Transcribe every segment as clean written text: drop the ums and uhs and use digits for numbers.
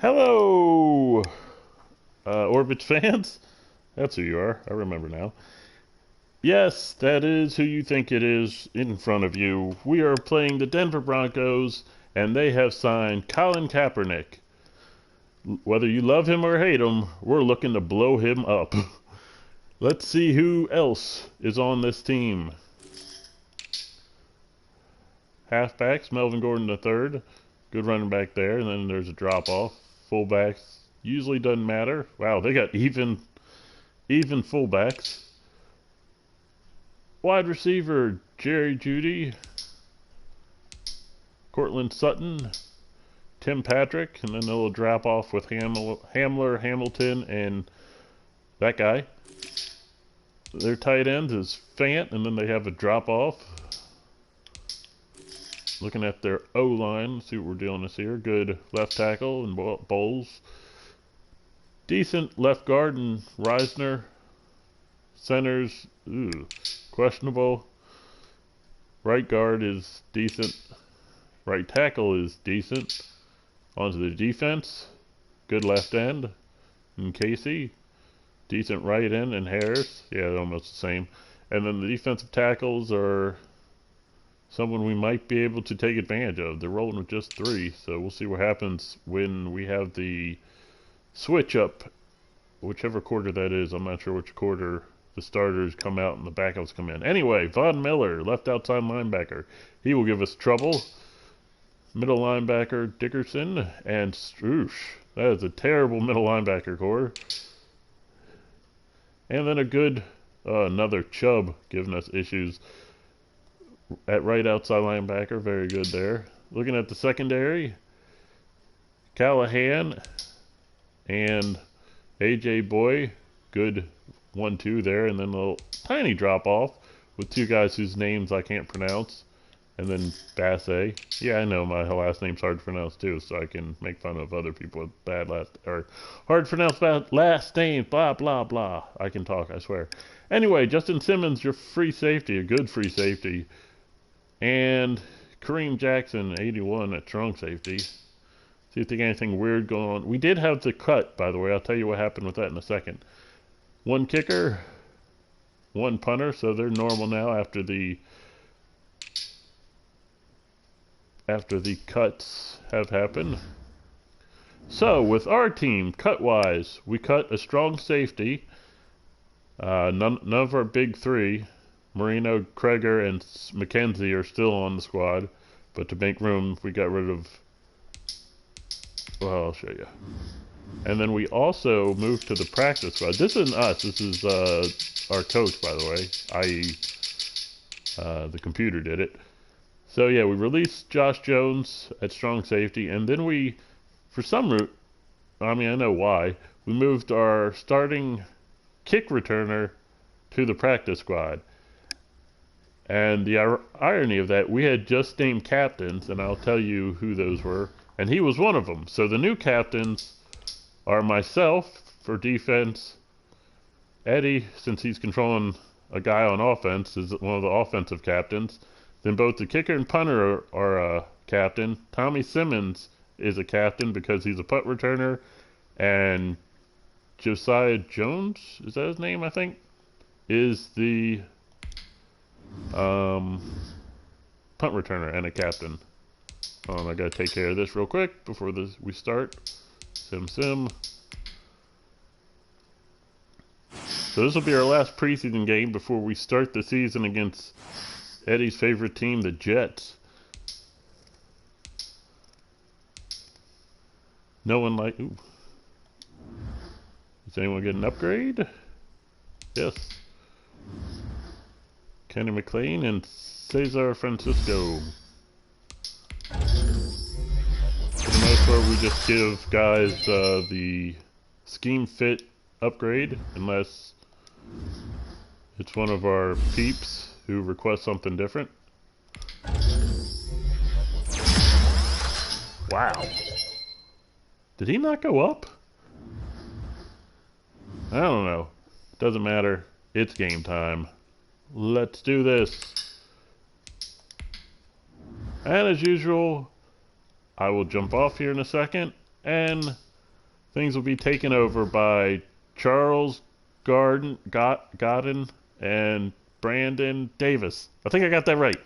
Hello, Orbit fans. That's who you are. I remember now. Yes, that is who you think it is in front of you. We are playing the Denver Broncos, and they have signed Colin Kaepernick. Whether you love him or hate him, we're looking to blow him up. Let's see who else is on this team. Halfbacks, Melvin Gordon the third. Good running back there, and then there's a drop-off. Fullbacks usually doesn't matter. Wow, they got even fullbacks. Wide receiver, Jerry Jeudy, Cortland Sutton, Tim Patrick, and then a little drop-off with Hamler, Hamilton, and that guy. Their tight end is Fant, and then they have a drop-off. Looking at their O-line, let's see what we're dealing with here. Good left tackle and Bowles. Decent left guard and Reisner. Centers, questionable. Right guard is decent. Right tackle is decent. Onto the defense. Good left end. And Casey. Decent right end and Harris. Yeah, they're almost the same. And then the defensive tackles are someone we might be able to take advantage of. They're rolling with just 3, so we'll see what happens when we have the switch up, whichever quarter that is. I'm not sure which quarter the starters come out and the backups come in. Anyway, Von Miller, left outside linebacker. He will give us trouble. Middle linebacker, Dickerson, and Stroosh. That is a terrible middle linebacker core. And then a good, another Chubb giving us issues at right outside linebacker. Very good there. Looking at the secondary, Callahan and A.J. Boy. Good 1-2 there. And then a little tiny drop off with 2 guys whose names I can't pronounce. And then Basse. Yeah, I know my last name's hard to pronounce too, so I can make fun of other people with bad last or hard to pronounce last names. Blah blah blah. I can talk, I swear. Anyway, Justin Simmons, your free safety, a good free safety. And Kareem Jackson, 81 at strong safety. See if there's anything weird going on. We did have the cut, by the way. I'll tell you what happened with that in a second. 1 kicker, 1 punter, so they're normal now after the cuts have happened. So with our team, cut-wise, we cut a strong safety. None of our big 3. Marino, Kreger, and McKenzie are still on the squad, but to make room, we got rid of. Well, I'll show you. And then we also moved to the practice squad. This isn't us. This is our coach, by the way. I.e., the computer did it. So yeah, we released Josh Jones at strong safety, and then we, for some route, I know why, we moved our starting kick returner to the practice squad. And the irony of that, we had just named captains, and I'll tell you who those were, and he was one of them. So the new captains are myself for defense, Eddie, since he's controlling a guy on offense, is one of the offensive captains. Then both the kicker and punter are a captain. Tommy Simmons is a captain because he's a punt returner, and Josiah Jones, is that his name, I think, is the punt returner and a captain. I gotta take care of this real quick before we start. Sim. So this will be our last preseason game before we start the season against Eddie's favorite team, the Jets. No one ooh. Does anyone get an upgrade? Yes. Kenny McLean and Cesar Francisco. For the most part, we just give guys the scheme fit upgrade, unless it's one of our peeps who requests something different. Wow. Did he not go up? I don't know. Doesn't matter. It's game time. Let's do this. And as usual, I will jump off here in a second and Things will be taken over by Charles Godden and Brandon Davis. I think I got that right.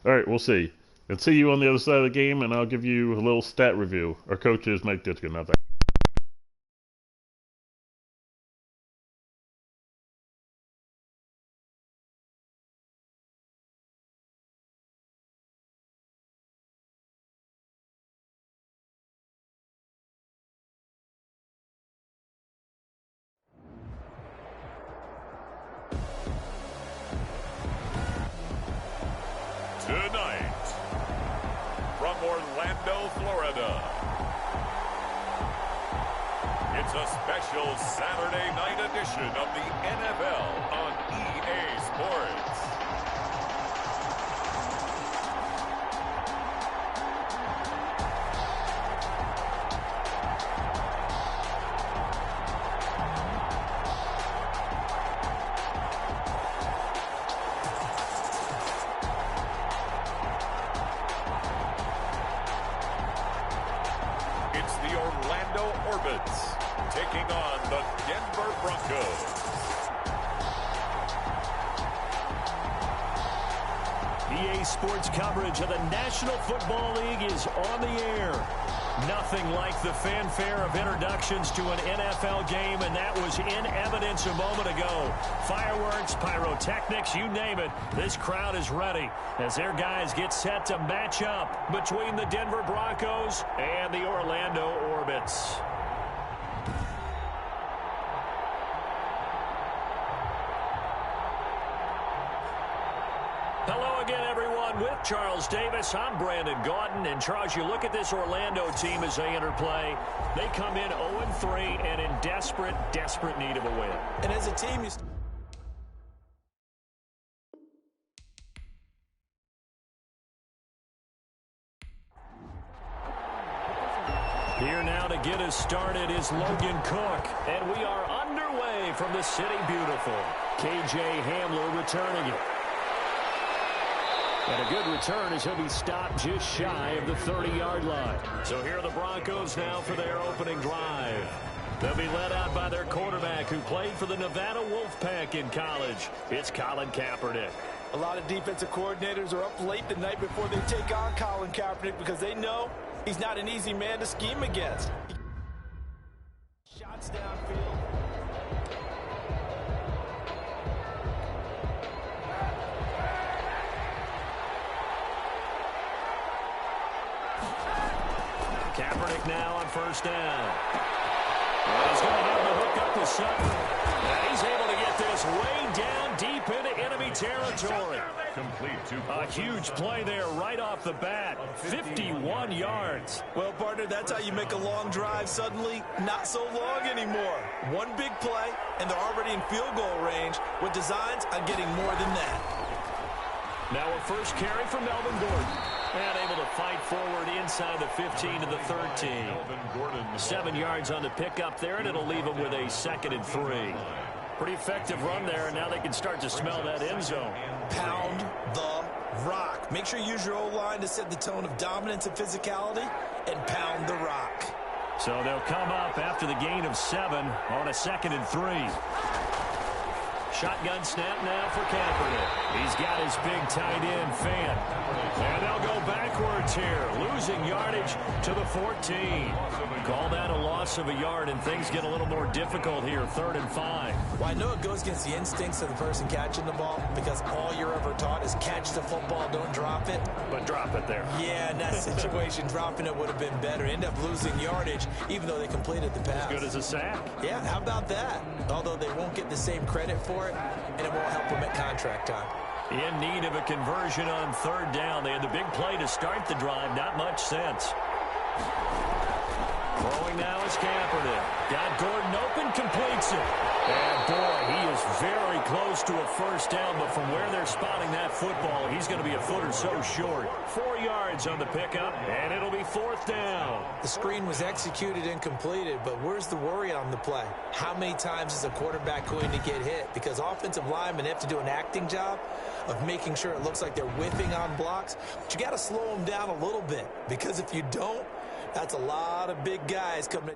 All right, we'll see. And see you on the other side of the game, and I'll give you a little stat review. Our coach is Mike Ditkin, not that. Tonight, from Orlando, Florida, it's a special Saturday night edition of the NFL on EA Sports. It's the Orlando Orbits taking on the Denver Broncos. EA Sports coverage of the National Football League is on the air. Nothing like the fanfare of introductions to an NFL game, and that was in evidence a moment ago. Fireworks, pyrotechnics, you name it. This crowd is ready as their guys get set to match up between the Denver Broncos and the Orlando Orbits. Hello again, everyone. With Charles Davis, I'm Brandon Gordon. And Charles, you look at this Orlando team as they enter play. They come in 0-3 and in desperate need of a win. And as a team, you... Here now to get us started is Logan Cook. And we are underway from the City Beautiful. KJ Hamler returning it. And a good return as he'll be stopped just shy of the 30-yard line. So here are the Broncos now for their opening drive. They'll be led out by their quarterback who played for the Nevada Wolfpack in college. It's Colin Kaepernick. A lot of defensive coordinators are up late the night before they take on Colin Kaepernick because they know he's not an easy man to scheme against. Shots downfield. Kaepernick now on first down. And he's going to have the hook up to Sutton. And he's able to get this way down deep into enemy territory. A huge play there right off the bat. 51 yards. Well, partner, that's how you make a long drive suddenly not so long anymore. One big play, and they're already in field goal range with designs on getting more than that. Now a first carry for Melvin Gordon. And able to fight forward inside the 15 to the 13. 7 yards on the pickup there, and it'll leave him with a 2nd and 3. Pretty effective run there, and now they can start to smell that end zone. Pound the rock. Make sure you use your O-line to set the tone of dominance and physicality, and pound the rock. So they'll come up after the gain of 7 on a 2nd and 3. Shotgun snap now for Kaepernick. He's got his big tight end, Fan. And they'll go backwards here, losing yardage to the 14. Call that a loss of a yard, and things get a little more difficult here, 3rd and 5. Well, I know it goes against the instincts of the person catching the ball because all you're ever taught is catch the football, don't drop it. But drop it there. Yeah, in that situation, dropping it would have been better. End up losing yardage, even though they completed the pass. As good as a sack. Yeah, how about that? Although they won't get the same credit for it, and it won't help them at contract time. In need of a conversion on 3rd down. They had the big play to start the drive. Not much sense. Throwing now is Kaepernick. Got Gordon open, completes it. And boy, he is very close to a first down, but from where they're spotting that football, he's going to be a foot or so short. 4 yards on the pickup, and it'll be 4th down. The screen was executed and completed, but where's the worry on the play? How many times is a quarterback going to get hit? Because offensive linemen have to do an acting job of making sure it looks like they're whiffing on blocks. But you got to slow them down a little bit, because if you don't, that's a lot of big guys coming in.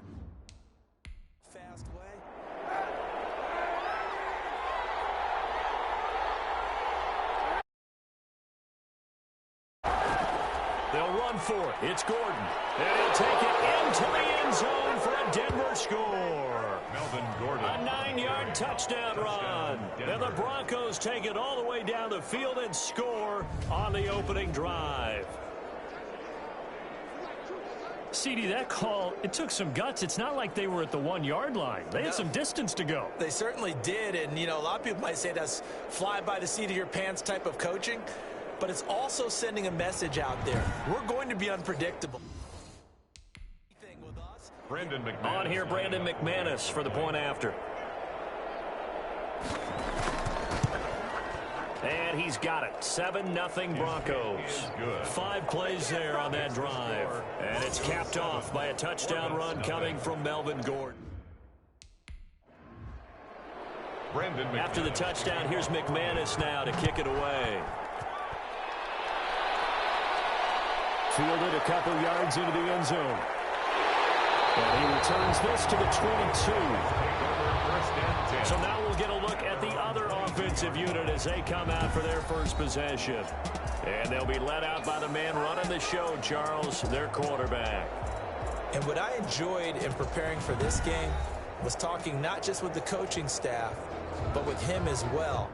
on fourth. It's Gordon. And he'll take it into the end zone for a Denver score. Melvin Gordon. A 9-yard touchdown run. And the Broncos take it all the way down the field and score on the opening drive. CD, that call, it took some guts. It's not like they were at the 1-yard line. They had some distance to go. They certainly did. And, you know, a lot of people might say that's fly by the seat of your pants type of coaching. But it's also sending a message out there. We're going to be unpredictable. Brandon McManus. On here, Brandon Mcmanus for the point after. And he's got it. 7-0 Broncos. 5 plays there on that drive. And it's capped off by a touchdown run coming from Melvin Gordon. After the touchdown, here's Mcmanus now to kick it away. Fielded a couple yards into the end zone. And he returns this to the 22. So now we'll get a look at the other offensive unit as they come out for their first possession. And they'll be led out by the man running the show, Charles, their quarterback. And what I enjoyed in preparing for this game was talking not just with the coaching staff, but with him as well.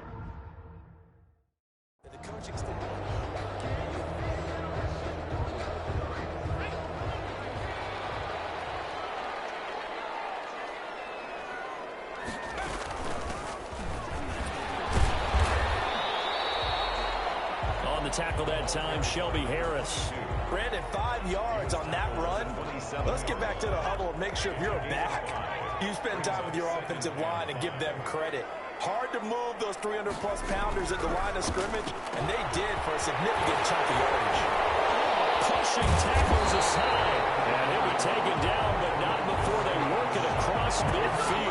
The coaching staff. Tackle that time, Shelby Harris. Brandon, 5 yards on that run. Let's get back to the huddle and make sure you're back. You spend time with your offensive line and give them credit. Hard to move those 300-plus pounders at the line of scrimmage, and they did for a significant chunk of yardage. Pushing tackles aside, and he'll be taken down, but not before they work it across midfield.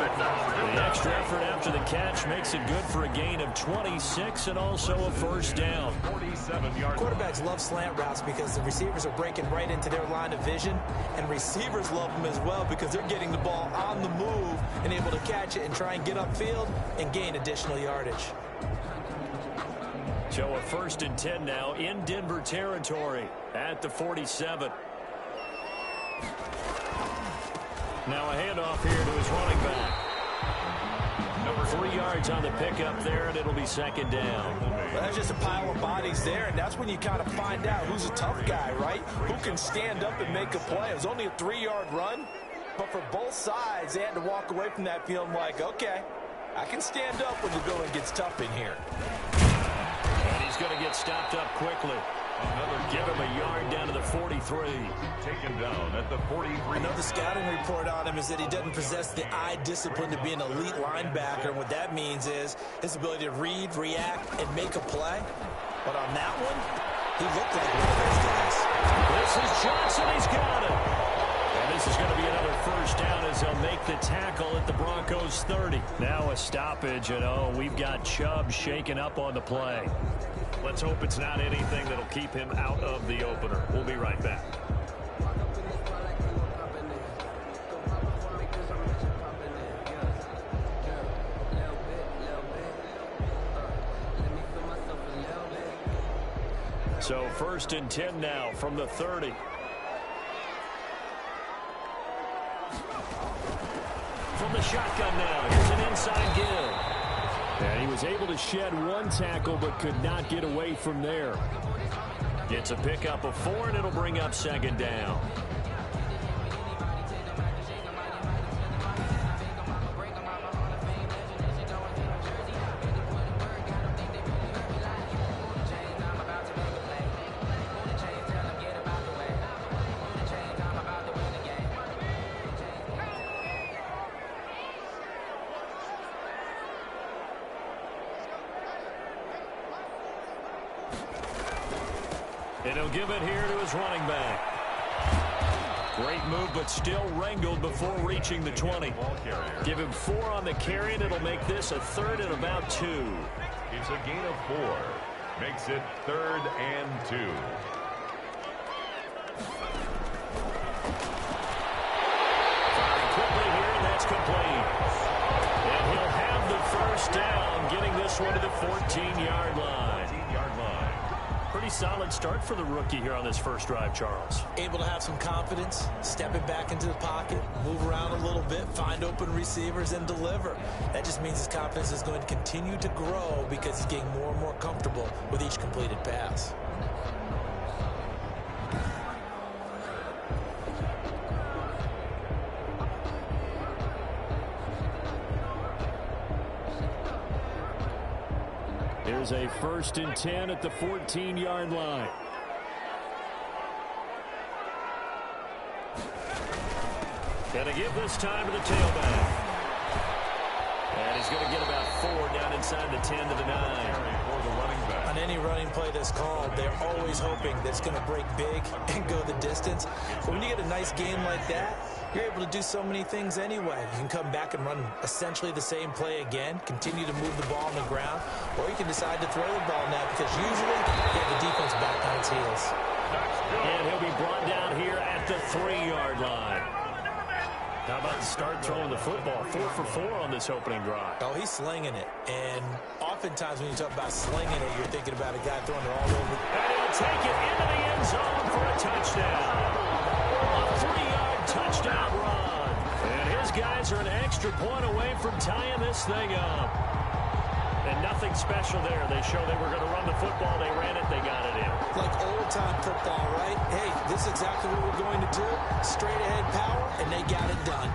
The extra effort after the catch makes it good for a gain of 26 and also a first down. 47 yards. Quarterbacks love slant routes because the receivers are breaking right into their line of vision, and receivers love them as well because they're getting the ball on the move and able to catch it and try and get upfield and gain additional yardage. So a 1st and 10 now in Denver territory at the 47. Now a handoff here to his running back. 3 yards on the pickup there, and it'll be 2nd down. Well, that's just a pile of bodies there, and that's when you kind of find out who's a tough guy, right? Who can stand up and make a play. It was only a 3-yard run, but for both sides, they had to walk away from that feeling like, okay, I can stand up when the going gets tough in here. And he's going to get stopped up quickly. Give him a yard down to the 43. Taken down at the 43. I know the scouting report on him is that he doesn't possess the eye discipline to be an elite linebacker. And what that means is his ability to read, react, and make a play. But on that one, he looked like one of those guys. This is Johnson. He's got it. And this is going to be another first down as they'll make the tackle at the Broncos 30. Now a stoppage, and we've got Chubb shaken up on the play. Let's hope it's not anything that'll keep him out of the opener. We'll be right back. So 1st and 10 now from the 30. From the shotgun now, here's an inside give. And he was able to shed 1 tackle but could not get away from there. It's a pickup of 4, and it'll bring up 2nd down. And he'll give it here to his running back. Great move, but still wrangled before reaching the 20. Give him 4 on the carry, and it'll make this a 3rd and about 2. It's a gain of 4. Makes it 3rd and 2. Firing quickly here, and that's complete. And he'll have the first down, getting this one to the 14-yard line. Pretty solid start for the rookie here on this first drive, Charles. Able to have some confidence, stepping back into the pocket, move around a little bit, find open receivers, and deliver. That just means his confidence is going to continue to grow because he's getting more and more comfortable with each completed pass. Here's a 1st and 10 at the 14-yard line. Gonna give this time to the tailback. And he's going to get about 4 down inside the 10 to the 9. On any running play that's called, they're always hoping that it's going to break big and go the distance. But when you get a nice game like that, you're able to do so many things anyway. You can come back and run essentially the same play again, continue to move the ball on the ground, or you can decide to throw the ball now because usually you have the defense back on its heels. And he'll be brought down here at the 3-yard line. How about the start throwing the football? 4 for 4 on this opening drive. Oh, he's slinging it. And oftentimes when you talk about slinging it, you're thinking about a guy throwing it all over. And he'll take it into the end zone for a touchdown. A 3-yard touchdown run. And his guys are an extra point away from tying this thing up. And nothing special there. They show they were going to run the football. They ran it. They got it in. Like old-time football, right? Hey, this is exactly what we're going to do. Straight-ahead power, and they got it done.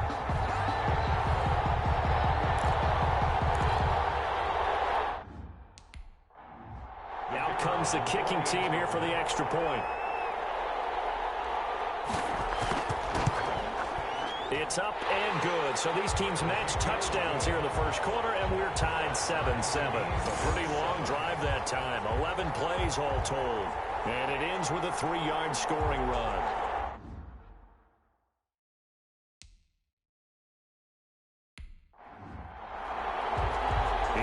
Now comes the kicking team here for the extra point. It's up and good. So these teams match touchdowns here in the first quarter, and we're tied 7-7. A pretty long drive that time. 11 plays all told. And it ends with a 3-yard scoring run.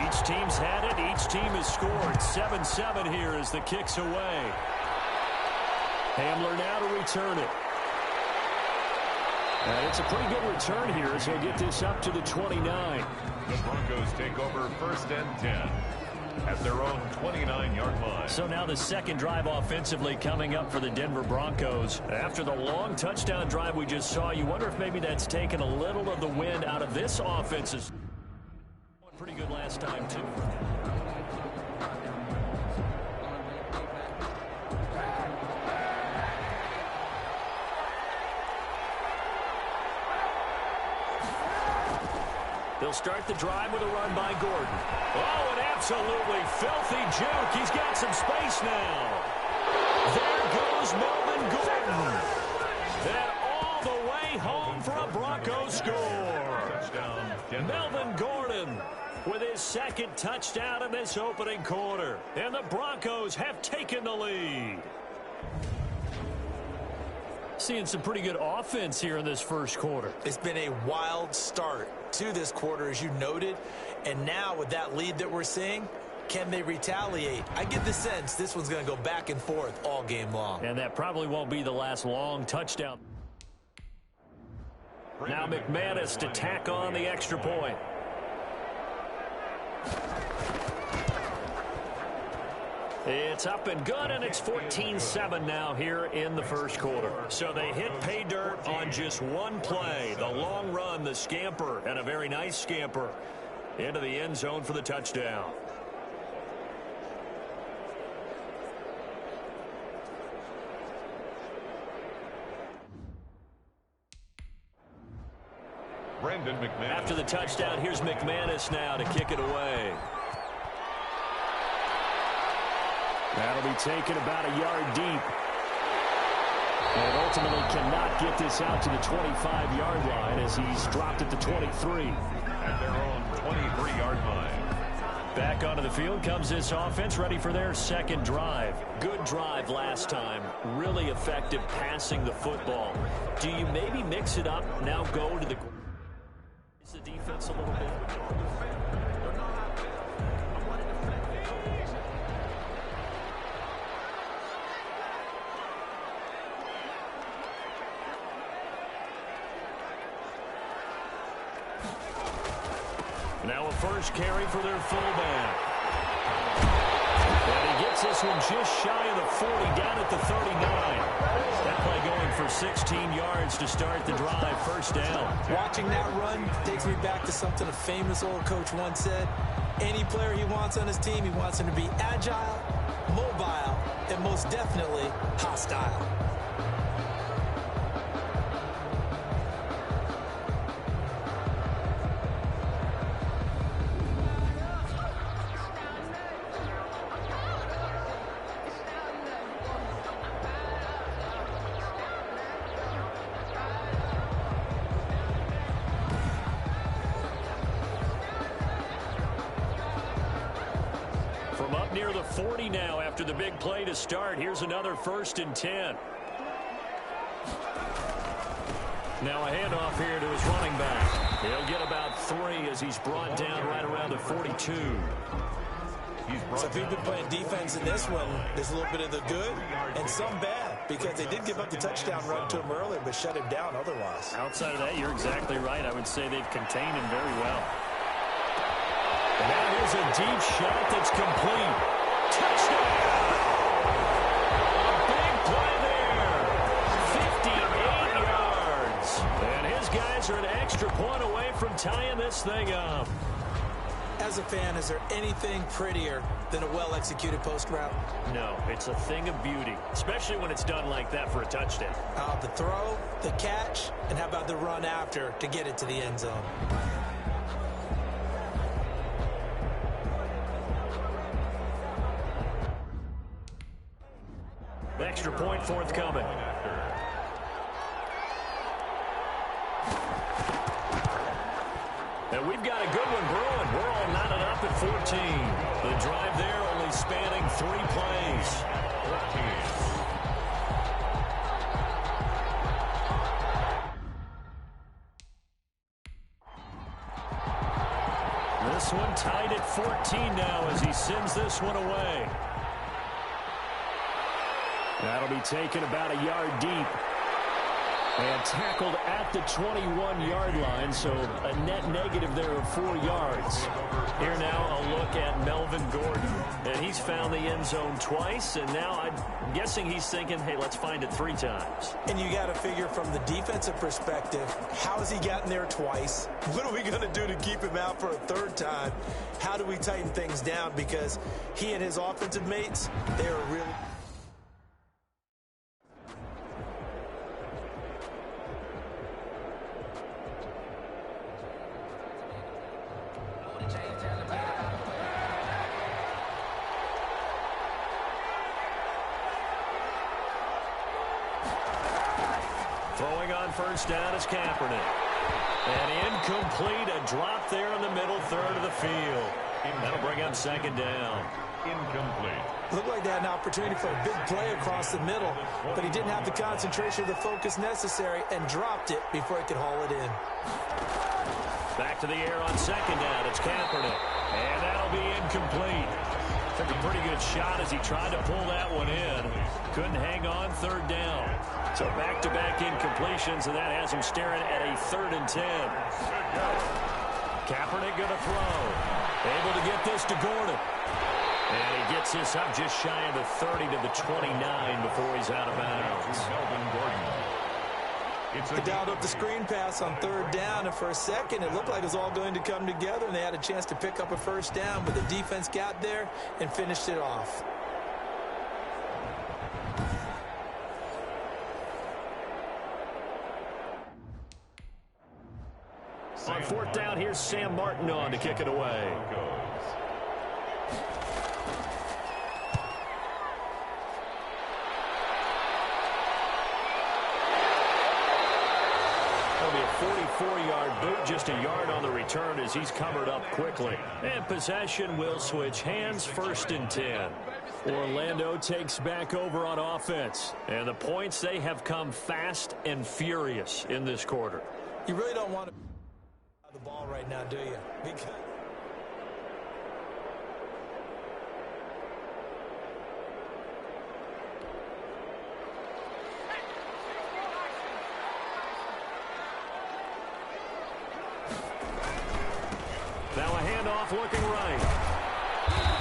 Each team's had it. Each team has scored. 7-7 here as the kick's away. Hamler now to return it. And it's a pretty good return here as he'll get this up to the 29. The Broncos take over 1st and 10 at their own 29-yard line. So now the second drive offensively coming up for the Denver Broncos. After the long touchdown drive we just saw, you wonder if maybe that's taken a little of the wind out of this offense. Pretty good last time, too. They'll start the drive with a run by Gordon. Oh, an absolutely filthy juke. He's got some space now. There goes Melvin Gordon. Then all the way home for a Broncos score. Touchdown, Melvin Gordon with his second touchdown in this opening quarter. And the Broncos have taken the lead. Seeing some pretty good offense here in this first quarter. It's been a wild start to this quarter, as you noted. And now with that lead that we're seeing, can they retaliate? I get the sense this one's going to go back and forth all game long. And that probably won't be the last long touchdown. Now Mcmanus to tack on the extra point. It's up and good, and it's 14-7 now here in the first quarter. So they hit pay dirt on just one play. The long run, the scamper, and a very nice scamper into the end zone for the touchdown. Mcmanus. After the touchdown, here's Mcmanus now to kick it away. That'll be taken about a yard deep. And ultimately cannot get this out to the 25-yard line as he's dropped at the 23. At their own 23-yard line. Back onto the field comes this offense, ready for their second drive. Good drive last time. Really effective passing the football. Do you maybe mix it up, now go to the defense a little bit? Now a first carry for their fullback. And he gets gets this one just shy of the 40, down at the 39. That play going for 16 yards to start the drive, first down. Watching that run takes me back to something a famous old coach once said. Any player he wants on his team, he wants him to be agile, mobile, and most definitely hostile. From up near the 40 now after the big play to start. Here's another 1st and 10. Now a handoff here to his running back. He'll get about 3 as he's brought down right around the 42. So if he'd been playing defense in this one, there's a little bit of the good and some bad, because they did give up the touchdown run to him earlier, but shut him down otherwise. Outside of that, you're exactly right. I would say they've contained him very well. And that is a deep shot that's complete. Touchdown! A big play there. 58 yards. And his guys are an extra point away from tying this thing up. As a fan, is there anything prettier than a well-executed post route? No, it's a thing of beauty, especially when it's done like that for a touchdown. The throw, the catch, and how about the run after to get it to the end zone? Extra point forthcoming. And we've got a good one brewing. We're all knotted up at 14. The drive there only spanning 3 plays. 14. This one tied at 14 now as he sends this one away. That'll be taken about a yard deep. And tackled at the 21-yard line, so a net negative there of 4 yards. Here now a look at Melvin Gordon. And he's found the end zone twice, and now I'm guessing he's thinking, hey, let's find it 3 times. And you got to figure from the defensive perspective, how has he gotten there twice? What are we going to do to keep him out for a 3rd time? How do we tighten things down? Because he and his offensive mates, they are really... Throwing on first down is Kaepernick. And incomplete, a drop there in the middle third of the field. That'll bring up 2nd down. Incomplete. Looked like they had an opportunity for a big play across the middle, but he didn't have the concentration or the focus necessary and dropped it before he could haul it in. Back to the air on 2nd down. It's Kaepernick. And that'll be incomplete. Took a pretty good shot as he tried to pull that one in. Couldn't hang on 3rd down. So back-to-back incompletions, and that has him staring at a 3rd and 10. Kaepernick going to throw. Able to get this to Gordon. And he gets this up just shy of the 30 to the 29 before he's out of bounds. Melvin Gordon. They dialed up the screen pass on 3rd down, and for a second it looked like it was all going to come together, and they had a chance to pick up a 1st down, but the defense got there and finished it off. On 4th down, here's Sam Martin on to kick it away. That'll be a 44-yard boot, just a yard on the return as he's covered up quickly. And possession will switch hands, 1st and 10. Orlando takes back over on offense. And the points, they have come fast and furious in this quarter. You really don't want to the ball right now, do you? Because now a handoff looking right.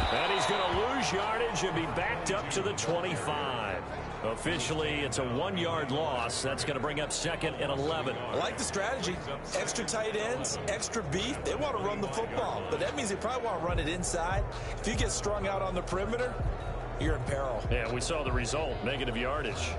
And he's going to lose yardage and be backed up to the 25. Officially, it's a 1-yard loss. That's going to bring up 2nd and 11. I like the strategy. Extra tight ends, extra beef. They want to run the football, but that means they probably want to run it inside. If you get strung out on the perimeter, you're in peril. Yeah, we saw the result, negative yardage.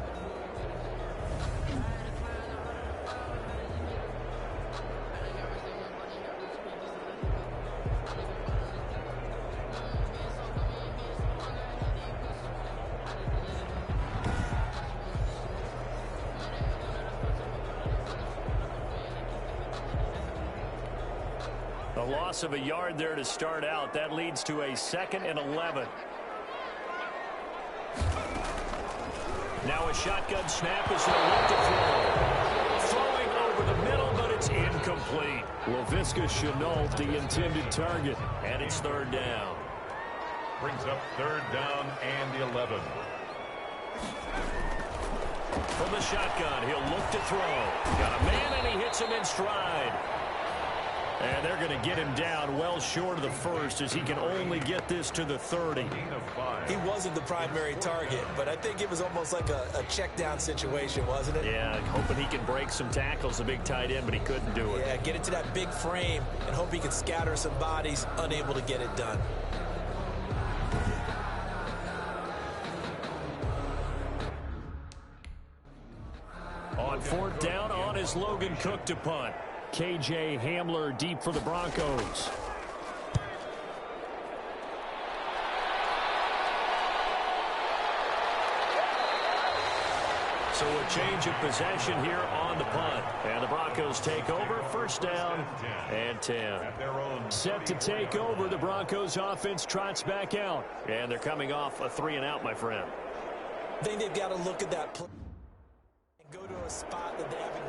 A loss of a yard there to start out. That leads to a 2nd and 11. Now a shotgun snap is going to look to throw. Throwing over the middle, but it's incomplete. Laviska Shenault, the intended target, and it's 3rd down. Brings up 3rd down and 11. From the shotgun, he'll look to throw. Got a man, and he hits him in stride. And they're going to get him down well short of the first as he can only get this to the 30. He wasn't the primary target, but I think it was almost like a check down situation, wasn't it? Yeah, hoping he can break some tackles, a big tight end, but he couldn't do it. Yeah, get it to that big frame and hope he can scatter some bodies, unable to get it done. On 4th down, on is Logan Cook to punt. KJ Hamler deep for the Broncos. So a change of possession here on the punt. And the Broncos take over, 1st down and 10. Set to take over, the Broncos offense trots back out. And they're coming off a 3-and-out, my friend. I think they've got to look at that play and go to a spot that they haven't.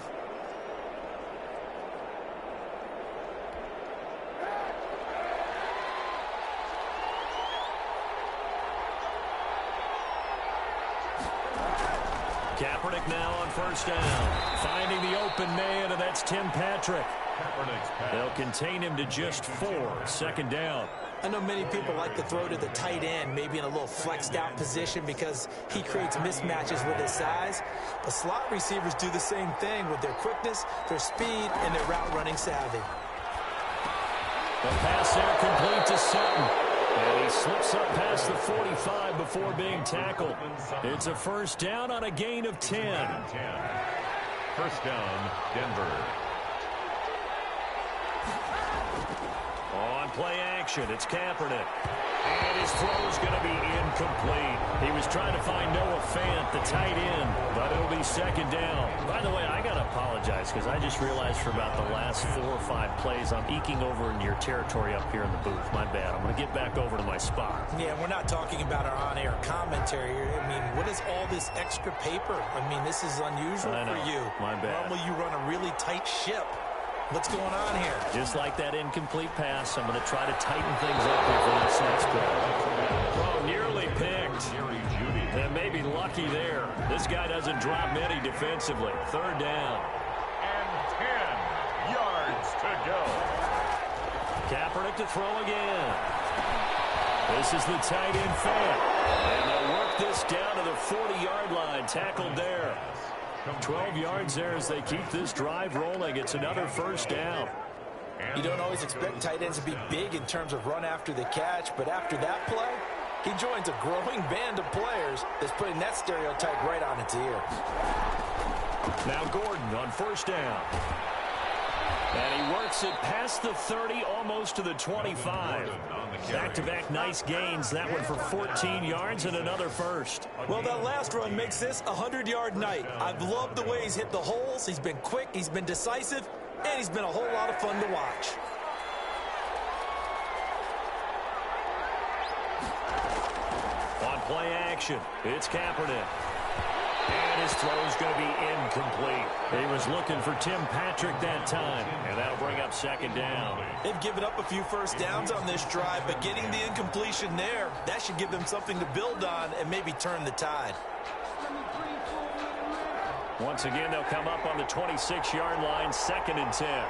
Kaepernick now on 1st down. Finding the open man, and that's Tim Patrick. They'll contain him to just 4. 2nd down. I know many people like to throw to the tight end, maybe in a little flexed out position because he creates mismatches with his size. But slot receivers do the same thing with their quickness, their speed, and their route running savvy. The pass there complete to Sutton. And he slips up past the 45 before being tackled. It's a 1st down on a gain of 10. 1st down, Denver. On play action, it's Kaepernick. And his throw is going to be incomplete. He was trying to find Noah Fant, the tight end, but it'll be 2nd down. By the way, I got to apologize because I just realized for about the last 4 or 5 plays, I'm eking over in your territory up here in the booth. My bad. I'm going to get back over to my spot. Yeah, we're not talking about our on-air commentary here. I mean, what is all this extra paper? I mean, this is unusual for you. My bad. Normally you run a really tight ship. What's going on here? Just like that incomplete pass, I'm going to try to tighten things up here for this next play. Oh, nearly picked. And maybe lucky there. This guy doesn't drop many defensively. 3rd down. And 10 yards to go. Kaepernick to throw again. This is the tight end Fant. And they'll work this down to the 40-yard line. Tackled there. 12 yards there as they keep this drive rolling. It's another 1st down. You don't always expect tight ends to be big in terms of run after the catch, but after that play, he joins a growing band of players that's putting that stereotype right on its ear. Now Gordon on 1st down. And he works it past the 30, almost to the 25. Back-to-back nice gains. That one for 14 yards and another 1st. Well, that last run makes this a 100-yard night. I've loved the way he's hit the holes. He's been quick, he's been decisive, and he's been a whole lot of fun to watch. On play action, it's Kaepernick. And his throw is going to be incomplete. He was looking for Tim Patrick that time, and that'll bring up 2nd down. They've given up a few 1st downs on this drive, but getting the incompletion there, that should give them something to build on and maybe turn the tide. Once again, they'll come up on the 26-yard line, 2nd and 10.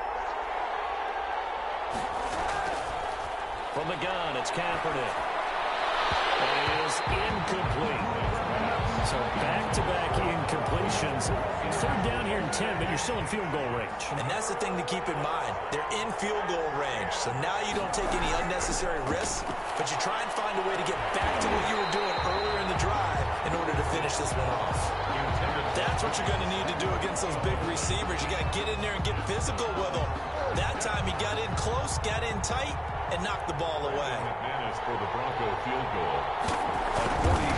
From the gun, it's Kaepernick. It is incomplete. So back-to-back incompletions. Third down here in 10, but you're still in field goal range. And that's the thing to keep in mind. They're in field goal range. So now you don't take any unnecessary risks, but you try and find a way to get back to what you were doing earlier in the drive in order to finish this one off. That's what you're going to need to do against those big receivers. You got to get in there and get physical with them. That time he got in close, got in tight, and knocked the ball away. Mcmanus for the Bronco field goal. A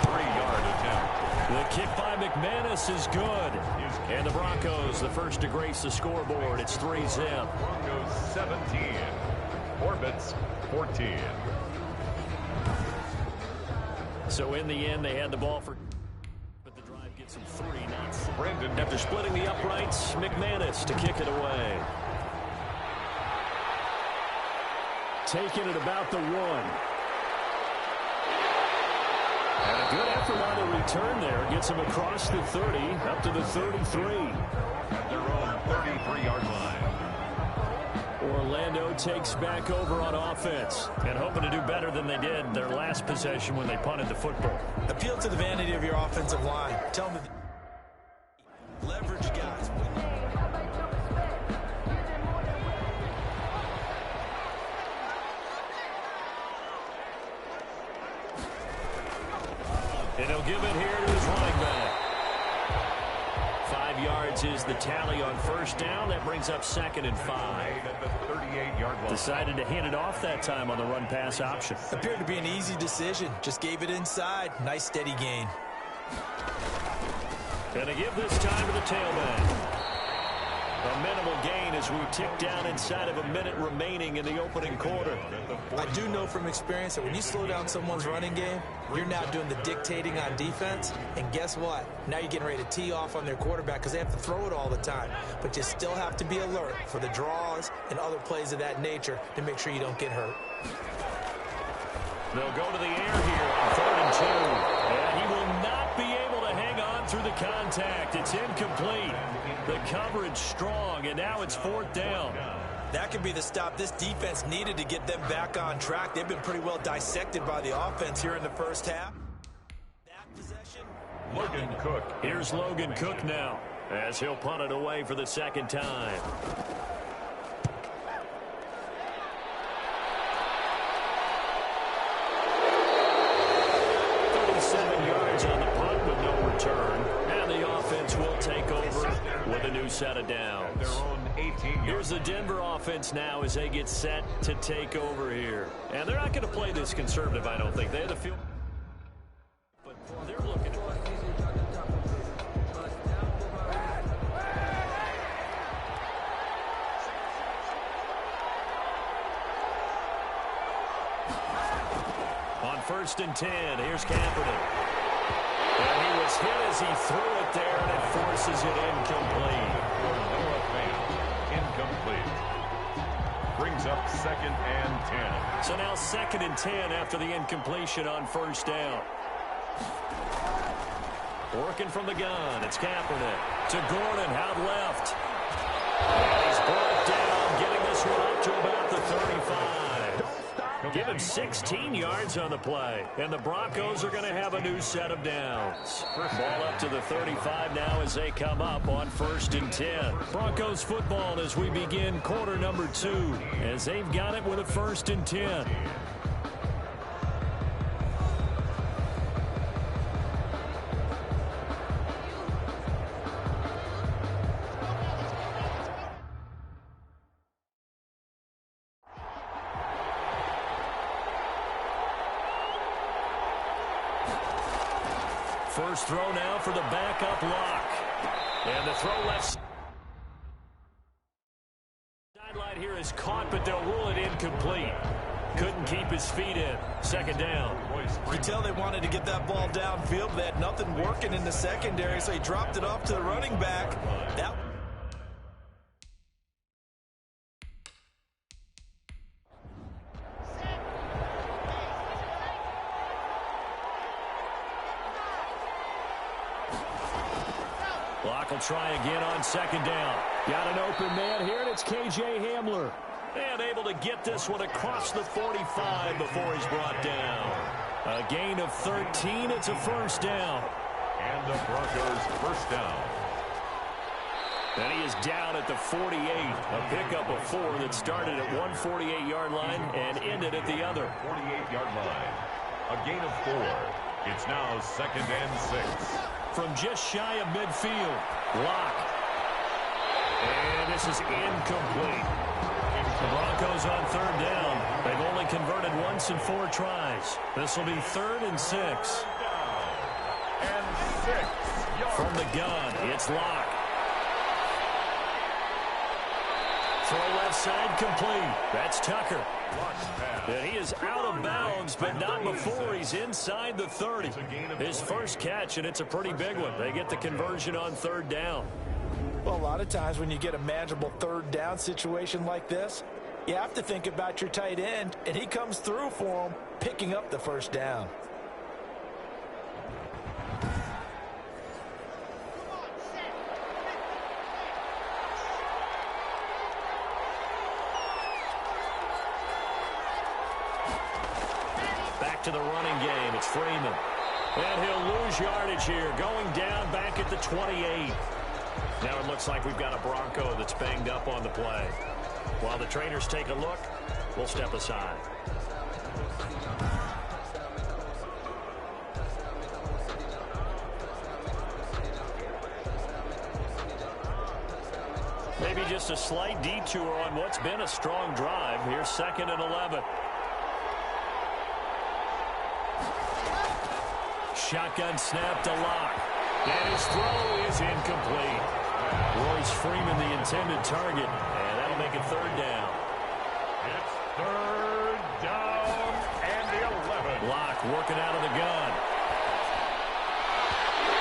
43-yard attempt. The kick by Mcmanus is good. And the Broncos, the first to grace the scoreboard. It's 3-zip. Broncos 17. Orbits 14. So in the end, they had the ball for... But the drive gets them 3 nuts. Brandon. After splitting the uprights, Mcmanus to kick it away. Taking it about the 1. And a good effort on the return there. Gets him across the 30, up to the 33. At their own 33-yard line. Orlando takes back over on offense. And hoping to do better than they did their last possession when they punted the football. Appeal to the vanity of your offensive line. Tell them to leverage guys. And he'll give it here to his running back. 5 yards is the tally on first down. That brings up 2nd and 5. At the 38-yard line. Decided to hand it off that time on the run-pass option. Appeared to be an easy decision. Just gave it inside. Nice steady gain. Gonna give this time to the tailback. A minimal gain as we tick down inside of a minute remaining in the opening quarter. I do know from experience that when you slow down someone's running game, you're now doing the dictating on defense. And guess what? Now you're getting ready to tee off on their quarterback because they have to throw it all the time. But you still have to be alert for the draws and other plays of that nature to make sure you don't get hurt. They'll go to the air here on 3rd and 2. And he will not be able to hang on through the contact. It's incomplete. The coverage strong, and now it's 4th down. That could be the stop this defense needed to get them back on track. They've been pretty well dissected by the offense here in the first half. That possession. Logan Cook. Here's Logan Cook now as he'll punt it away for the 2nd time. 37 yards on the punt with no return. And the offense will take over with a new set of downs. Their own 18. Here's the Denver offense now as they get set to take over here. And they're not going to play this conservative, I don't think. They had the field. But they're looking. On 1st and 10, here's Kaepernick. And he was hit as he threw it there, and it forces it incomplete. Noah Fant, incomplete. Brings up 2nd and 10. So now 2nd and 10 after the incompletion on 1st down. Working from the gun, it's Kaepernick to Gordon, out left. And he's brought down, getting this one up to about the 35. Give him 16 yards on the play. And the Broncos are going to have a new set of downs. Ball up to the 35 now as they come up on 1st and 10. Broncos football as we begin quarter number 2. As they've got it with a 1st and 10. First throw now for the backup lock. And the throw left. Sideline here is caught, but they'll rule it incomplete. Couldn't keep his feet in. 2nd down. You can tell they wanted to get that ball downfield, but they had nothing working in the secondary, so he dropped it off to the running back. That Block will try again on 2nd down. Got an open man here, and it's K.J. Hamler. And able to get this one across the 45 before he's brought down. A gain of 13. It's a first down. And the Broncos first down. And he is down at the 48. A pickup of 4 that started at one 48-yard line and ended at the other. 48-yard line. A gain of 4. It's now 2nd and 6. From just shy of midfield. Lock. And this is incomplete. The Broncos on 3rd down. They've only converted once in 4 tries. This will be 3rd and 6. And 6 yards. From the gun, it's Lock. Throw left side complete. That's Tucker. And he is out of bounds, but not before he's inside the 30. His first catch, and it's a pretty big one. They get the conversion on 3rd down. Well, a lot of times when you get a manageable 3rd down situation like this, you have to think about your tight end, and he comes through for him, picking up the first down. Back to the running game. It's Freeman. And he'll lose yardage here, going down back at the 28. Now it looks like we've got a Bronco that's banged up on the play. While the trainers take a look, we'll step aside. Maybe just a slight detour on what's been a strong drive. Here's 2nd and 11. Shotgun snap to Lock. And his throw is incomplete. Royce Freeman, the intended target. And that'll make it 3rd down. It's 3rd down and the 11. Lock working out of the gun.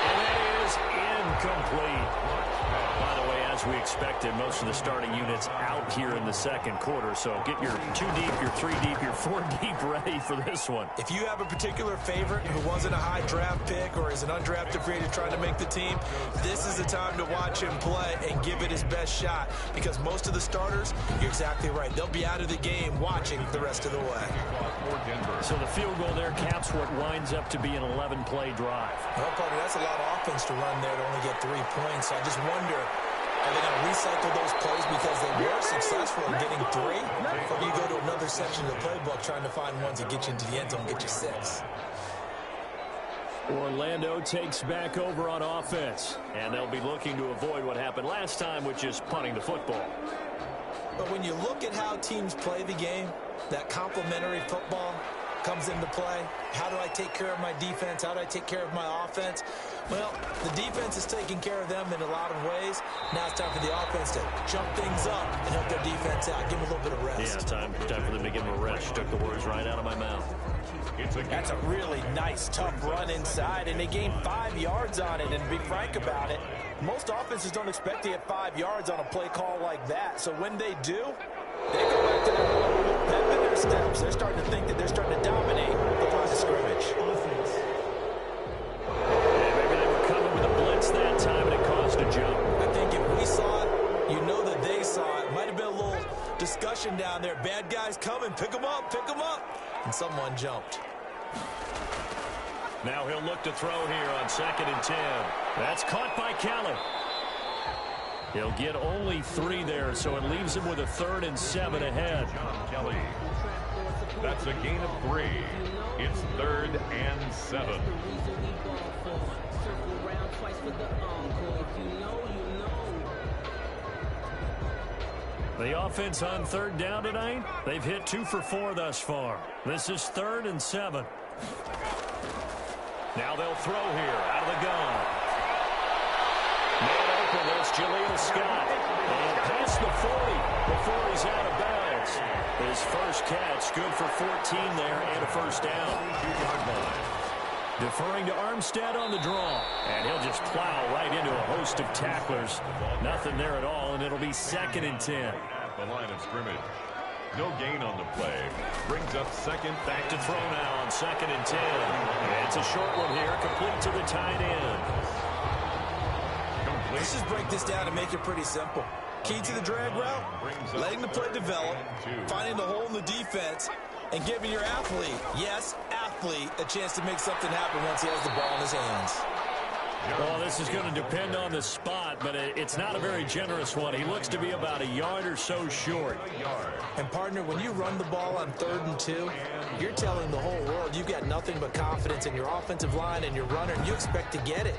And that is incomplete. By the way, as we expected, most of the starting units out here in the 2nd quarter. So get your 2 deep, your 3 deep, your 4 deep ready for this one. If you have a particular favorite who wasn't a high draft pick or is an undrafted free agent trying to make the team, this is the time to watch him play and give it his best shot, because most of the starters, you're exactly right, they'll be out of the game watching the rest of the way. So the field goal there caps what winds up to be an 11-play drive. Well, Parker, that's a lot of offense to run there to only get 3 points. So I just wonder, are they going to recycle those plays because they were successful in getting 3? Or do you go to another section of the playbook trying to find ones that get you into the end zone and get you 6? Orlando takes back over on offense. And they'll be looking to avoid what happened last time, which is punting the football. But when you look at how teams play the game, that complementary football comes into play. How do I take care of my defense? How do I take care of my offense? Well, the defense is taking care of them in a lot of ways. Now it's time for the offense to jump things up and help their defense out. Give them a little bit of rest. Yeah, time for them to give them a rest. You took the words right out of my mouth. That's a really nice, tough run inside, and they gained 5 yards on it. And to be frank about it, most offenses don't expect to get 5 yards on a play call like that. So when they do, they go back to their pep in their steps. They're starting to think that they're starting to dominate the line of scrimmage. Yeah, maybe they were coming with a blitz that time, and it caused a jump. I think if we saw it, you know that they saw it. Might have been a little discussion down there. Bad guys coming. Pick them up. Pick them up. And someone jumped. Now he'll look to throw here on 2nd and 10. That's caught by Kelly. He'll get only 3 there, so it leaves him with a 3rd and 7 ahead. John Kelly. That's a gain of 3. It's 3rd and 7. The offense on 3rd down tonight, they've hit 2 for 4 thus far. This is 3rd and 7. Now they'll throw here out of the gun. Man open, there's Jaleel Scott. And past the 40 before he's out of bounds. His first catch, good for 14 there and a first down. Deferring to Armstead on the draw. And he'll just plow right into a host of tacklers. Nothing there at all, and it'll be 2nd and 10. At the line of scrimmage. No gain on the play. Brings up 2nd. Back to throw now on 2nd and 10. And it's a short one here, complete to the tight end. Let's just break this down and make it pretty simple. Key to the drag route, letting the play develop, finding the hole in the defense, and giving your athlete, yes, athlete, a chance to make something happen once he has the ball in his hands. Well, this is going to depend on the spot, but it's not a very generous one. He looks to be about a yard or so short. And, partner, when you run the ball on 3rd and 2, you're telling the whole world you've got nothing but confidence in your offensive line and your runner, and you expect to get it.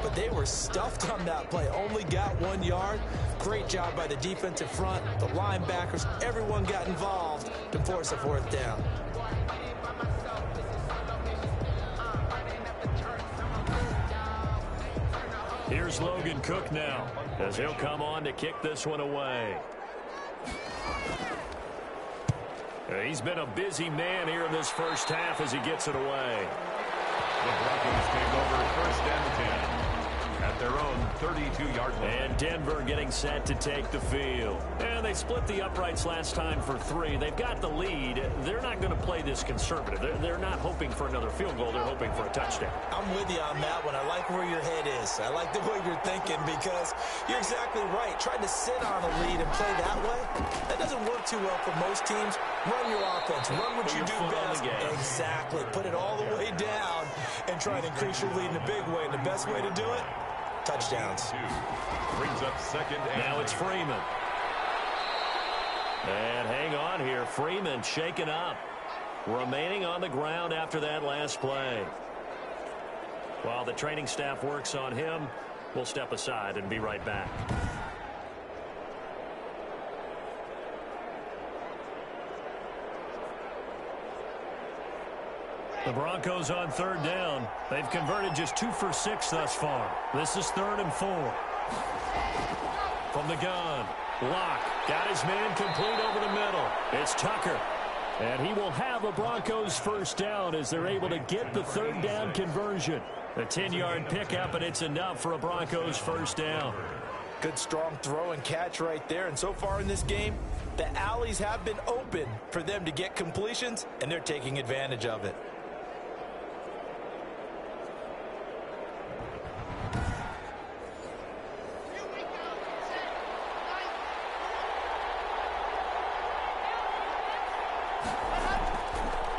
But they were stuffed on that play, only got 1 yard. Great job by the defensive front, the linebackers, everyone got involved to force a 4th down. Here's Logan Cook now, as he'll come on to kick this one away. He's been a busy man here in this first half as he gets it away. The Broncos take over 1st and 10 at their own 32-yard line. And Denver getting set to take the field. And they split the uprights last time for 3. They've got the lead. They're not going to play this conservative. They're not hoping for another field goal. They're hoping for a touchdown. I'm with you on that one. I like where your head is. I like the way you're thinking because you're exactly right. Trying to sit on a lead and play that way, that doesn't work too well for most teams. Run your offense. Run what you do best. Exactly. Put it all the way down and try and increase your lead in a big way. And the best way to do it, touchdowns. Brings up 2nd and now it's Freeman. And hang on here. Freeman shaken up. Remaining on the ground after that last play. While the training staff works on him, we'll step aside and be right back. The Broncos on 3rd down. They've converted just 2 for 6 thus far. This is 3rd and 4. From the gun, Locke got his man complete over the middle. It's Tucker. And he will have a Broncos 1st down as they're able to get the 3rd down conversion. A 10-yard pickup, and it's enough for a Broncos 1st down. Good strong throw and catch right there. And so far in this game, the alleys have been open for them to get completions, and they're taking advantage of it.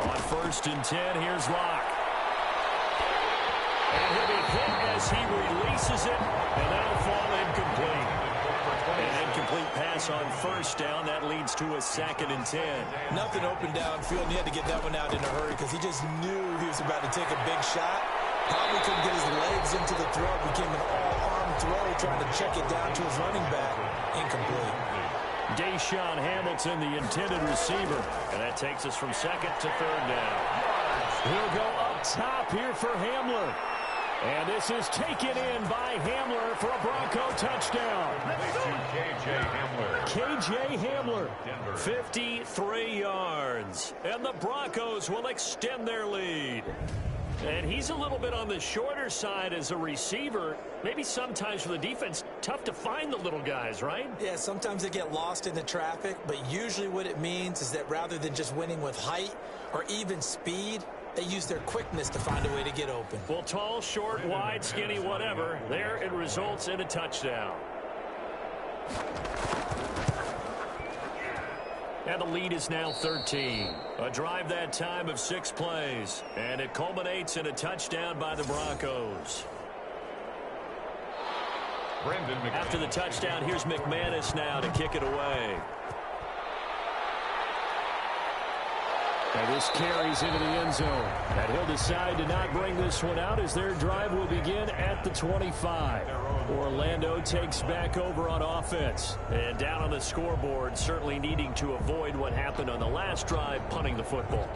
On 1st and 10, here's Locke. And he'll be hit as he releases it, and that'll fall incomplete. An incomplete pass on 1st down. That leads to a 2nd and 10. Nothing open downfield, and he had to get that one out in a hurry because he just knew he was about to take a big shot. Probably couldn't get his legs into the throw. Became an all-arm throw, trying to check it down to his running back. Incomplete. Deshaun Hamilton, the intended receiver. And that takes us from 2nd to 3rd down. He'll go up top here for Hamler. And this is taken in by Hamler for a Bronco touchdown. K.J. Hamler. K.J. Hamler, 53 yards. And the Broncos will extend their lead. And he's a little bit on the shorter side as a receiver. Maybe sometimes for the defense, tough to find the little guys, right? Yeah, sometimes they get lost in the traffic, but usually what it means is that rather than just winning with height or even speed, they use their quickness to find a way to get open. Well, tall, short, wide, skinny, whatever. There it results in a touchdown. And the lead is now 13. A drive that time of 6 plays. And it culminates in a touchdown by the Broncos. After the touchdown, here's Mcmanus now to kick it away. And this carries into the end zone. And he'll decide to not bring this one out as their drive will begin at the 25. Orlando takes back over on offense. And down on the scoreboard, certainly needing to avoid what happened on the last drive, punting the football.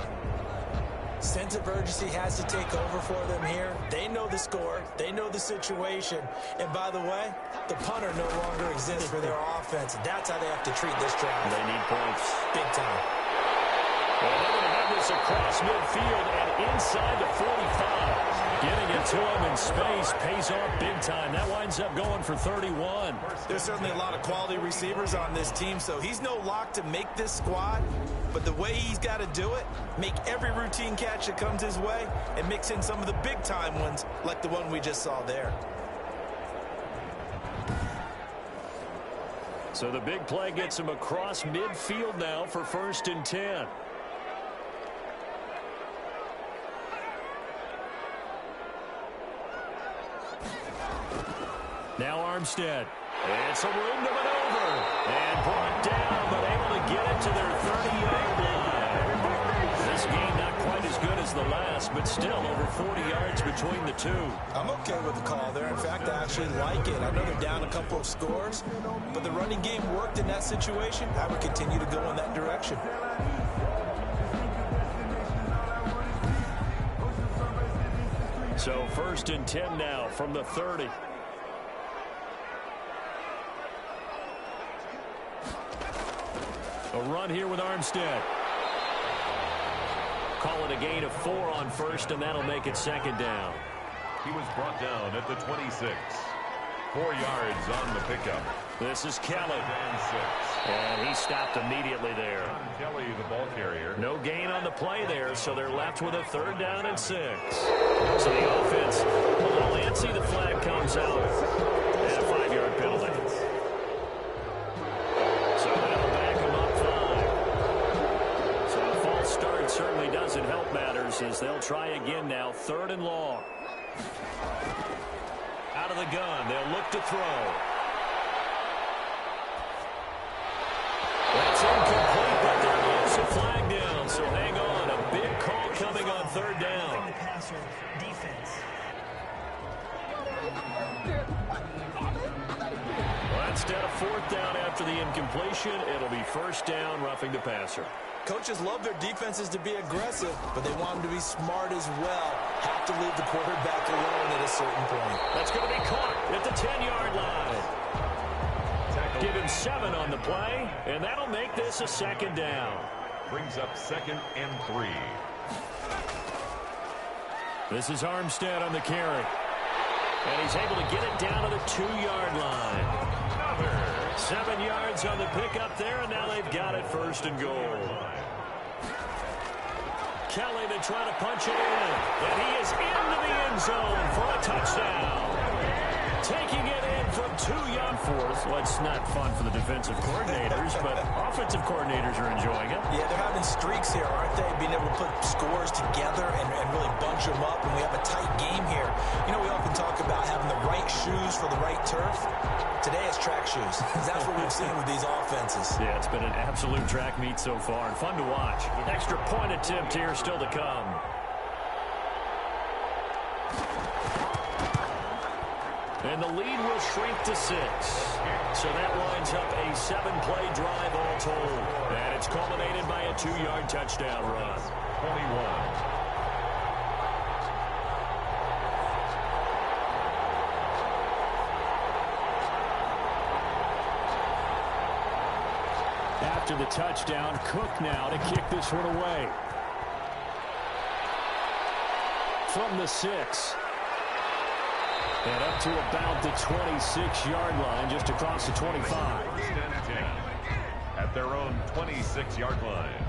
Sense of urgency has to take over for them here. They know the score. They know the situation. And by the way, the punter no longer exists for their offense. That's how they have to treat this drive. They need points. Big time. Well, they're going to have this across midfield and inside the 45. Getting it to him in space pays off big time. That winds up going for 31. There's certainly a lot of quality receivers on this team, so he's no lock to make this squad. But the way he's got to do it, make every routine catch that comes his way, and mix in some of the big-time ones like the one we just saw there. So the big play gets him across midfield now for 1st and 10. Now Armstead. It's a room to maneuver. And brought down, but able to get it to their 30-yard line. This game not quite as good as the last, but still over 40 yards between the two. I'm okay with the call there. In fact, I actually like it. I know they're down a couple of scores, but the running game worked in that situation. I would continue to go in that direction. So 1st and 10 now from the 30. A run here with Armstead. Call it a gain of 4 on 1st, and that'll make it 2nd down. He was brought down at the 26. 4 yards on the pickup. This is Kelly. And 6. And he stopped immediately there. Kelly, the ball carrier. No gain on the play there, so they're left with a 3rd down and 6. So the offense, a little antsy. The flag comes out. And a 5-yard penalty. So that'll back him up 5. So a false start certainly doesn't help matters as they'll try again now. 3rd and long. Out of the gun. They'll look to throw. That's incomplete, but there is a flag down. So hang on. A big call coming on 3rd down. Well, instead of 4th down after the incompletion, it'll be 1st down, roughing the passer. Coaches love their defenses to be aggressive, but they want them to be smart as well. Have to leave the quarterback alone at a certain point. That's going to be caught at the 10-yard line. Give him 7 on the play, and that'll make this a 2nd down. Brings up 2nd and 3. This is Armstead on the carry. And he's able to get it down to the 2-yard line. 7 yards on the pickup there, and now they've got it 1st and goal. Kelly to try to punch it in. And he is into the end zone for a touchdown. Taking it in from 2 yards. 4th. Well, it's not fun for the defensive coordinators, but offensive coordinators are enjoying it. Yeah, they're having streaks here, aren't they? Being able to put scores together and really bunch them up, and we have a tight game here. You know, we often talk about having the right shoes for the right turf. Today it's track shoes. That's what we've seen with these offenses. Yeah, it's been an absolute track meet so far, and fun to watch. Extra point attempt here still to come. And the lead will shrink to 6. So that winds up a 7-play drive all told. And it's culminated by a 2-yard touchdown run. 21. After the touchdown, Cook now to kick this one away. From the 6. And up to about the 26-yard line, just across the 25. At their own 26-yard line.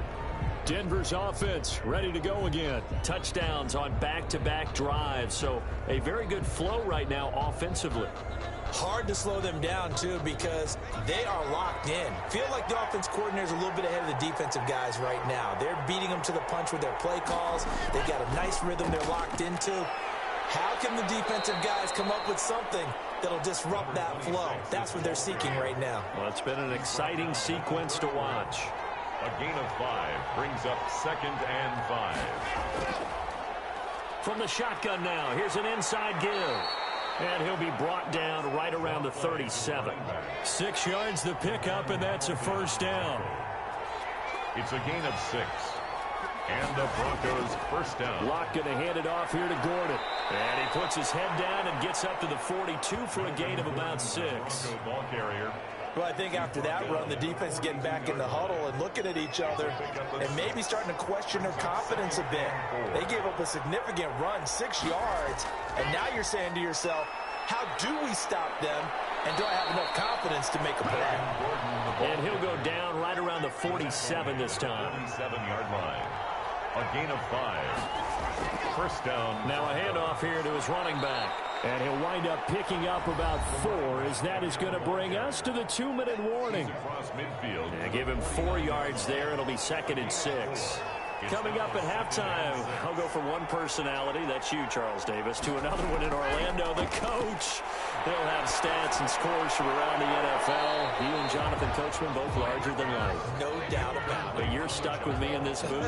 Denver's offense ready to go again. Touchdowns on back-to-back drives. So a very good flow right now offensively. Hard to slow them down, too, because they are locked in. Feel like the offense coordinator's a little bit ahead of the defensive guys right now. They're beating them to the punch with their play calls. They've got a nice rhythm they're locked into. How can the defensive guys come up with something that'll disrupt that flow? That's what they're seeking right now. Well, it's been an exciting sequence to watch. A gain of 5 brings up 2nd and 5. From the shotgun now, here's an inside give. And he'll be brought down right around the 37. 6 yards the pickup, and that's a 1st down. It's a gain of 6. And the Broncos 1st down. Locke going to hand it off here to Gordon. And he puts his head down and gets up to the 42 for a gain of about 6. Ball carrier. Well, I think after that run, the defense is getting back in the huddle and looking at each other and maybe starting to question their confidence a bit. They gave up a significant run, 6 yards, and now you're saying to yourself, how do we stop them, and do I have enough confidence to make a play? And he'll go down right around the 47 this time. 47-yard line. A gain of 5. 1st down. Now a handoff here to his running back. And he'll wind up picking up about 4 as that is going to bring us to the 2-minute warning. Across midfield. And give him 4 yards there. It'll be 2nd and 6. Coming up at halftime, I'll go from one personality, that's you, Charles Davis, to another one in Orlando, the coach. He'll have stats and scores from around the NFL. He and Jonathan Coachman both larger than life. No doubt about it. But you're stuck with me in this booth,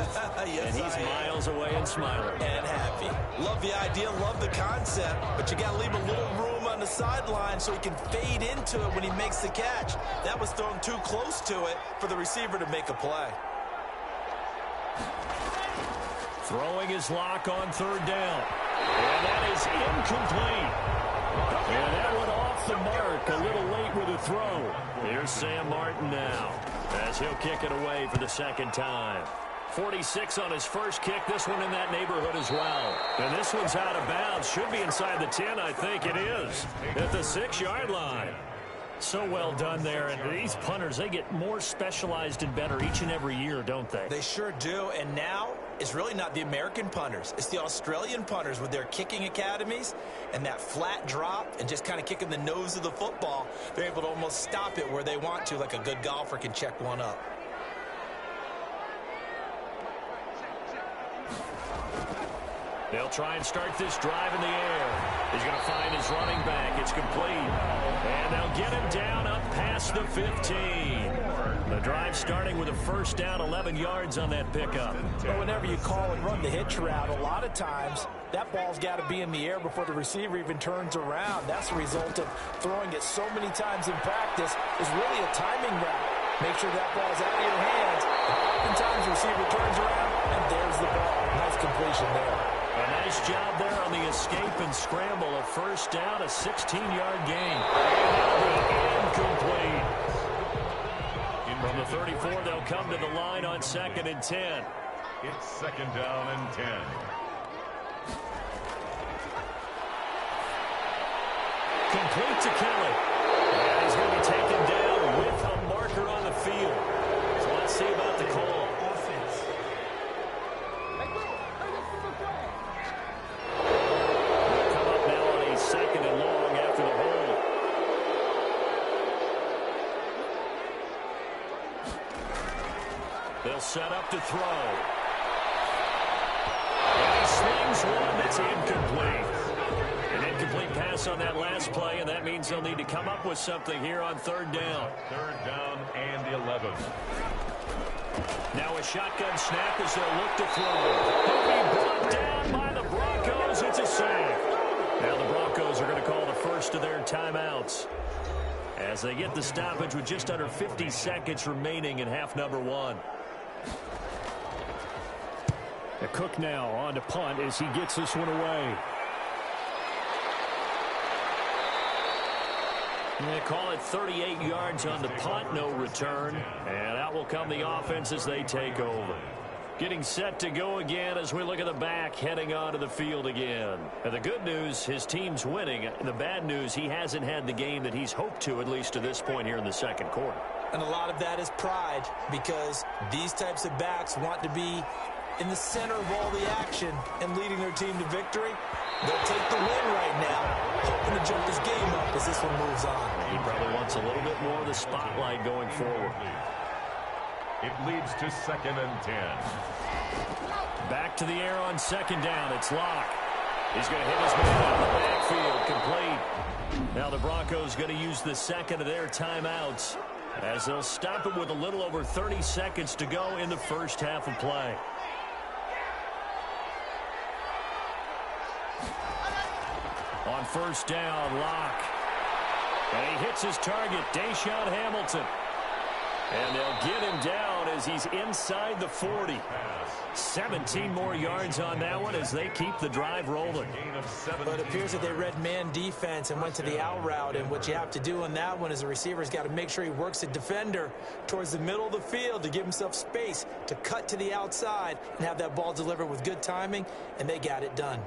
yes, and he's miles away and smiling. And happy. Love the idea, love the concept, but you got to leave a little room on the sideline so he can fade into it when he makes the catch. That was thrown too close to it for the receiver to make a play. Throwing his lock on third down. And that is incomplete. And that went off the mark. A little late with the throw. Here's Sam Martin now as he'll kick it away for the second time. 46 on his first kick. This one in that neighborhood as well. And this one's out of bounds. Should be inside the 10, I think it is. At the 6-yard line. So well done there. And these punters, they get more specialized and better each and every year, don't they? They sure do. And now it's really not the American punters. It's the Australian punters with their kicking academies and that flat drop and just kind of kicking the nose of the football. They're able to almost stop it where they want to, like a good golfer can check one up. They'll try and start this drive in the air. He's going to find his running back. It's complete. And they'll get him down up past the 15. The drive starting with a first down, 11 yards on that pickup. But whenever you call and run the hitch route, a lot of times that ball's got to be in the air before the receiver even turns around. That's the result of throwing it so many times in practice. Is really a timing route. Make sure that ball's out of your hands. And oftentimes the receiver turns around, and there's the ball. Nice completion there. A nice job there on the escape and scramble. A first down, a 16-yard gain. And that'll be incomplete. From the 34, they'll come to the line on 2nd and 10. It's 2nd down and 10. Complete to Kelly. And he's going to be taken down with a marker on the field. So let's see about the call. Come up now on a 2nd and long after the hold. They'll set up to throw. And he swings one that's incomplete. An incomplete pass on that last play, and that means they'll need to come up with something here on 3rd down. 3rd down and 11. Now a shotgun snap as they'll look to throw. He'll be brought down by the Broncos. It's a save. Now the Broncos are going to call the first of their timeouts as they get the stoppage with just under 50 seconds remaining in half number 1. The Cook now on to punt as he gets this one away. They call it 38 yards on the punt, no return. And out will come the offense as they take over. Getting set to go again as we look at the back heading onto the field again. And the good news, his team's winning. The bad news, he hasn't had the game that he's hoped to, at least to this point here in the 2nd quarter. And a lot of that is pride, because these types of backs want to be in the center of all the action and leading their team to victory. They'll take the win right now, hoping to jump this game up as this one moves on. He probably wants a little bit more of the spotlight going forward. It leads to 2nd and 10. Back to the air on 2nd down. It's Locke. He's going to hit his man out of the backfield. Complete. Now the Broncos going to use the 2nd of their timeouts as they'll stop it with a little over 30 seconds to go in the first half of play. On 1st down, Locke. And he hits his target, Deshaun Hamilton. And they'll get him down as he's inside the 40. 17 more yards on that one as they keep the drive rolling. But it appears that they read man defense and went to the out route. And what you have to do on that one is the receiver's got to make sure he works the defender towards the middle of the field to give himself space to cut to the outside and have that ball delivered with good timing. And they got it done.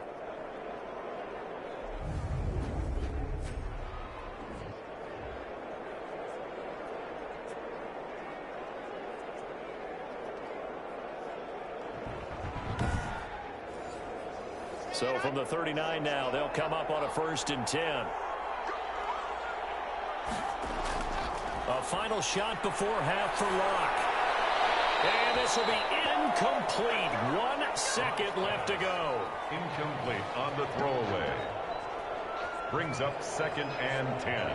So from the 39 now, they'll come up on a 1st and 10. A final shot before half for Locke. And this will be incomplete. 1 second left to go. Incomplete on the throwaway. Brings up 2nd and 10.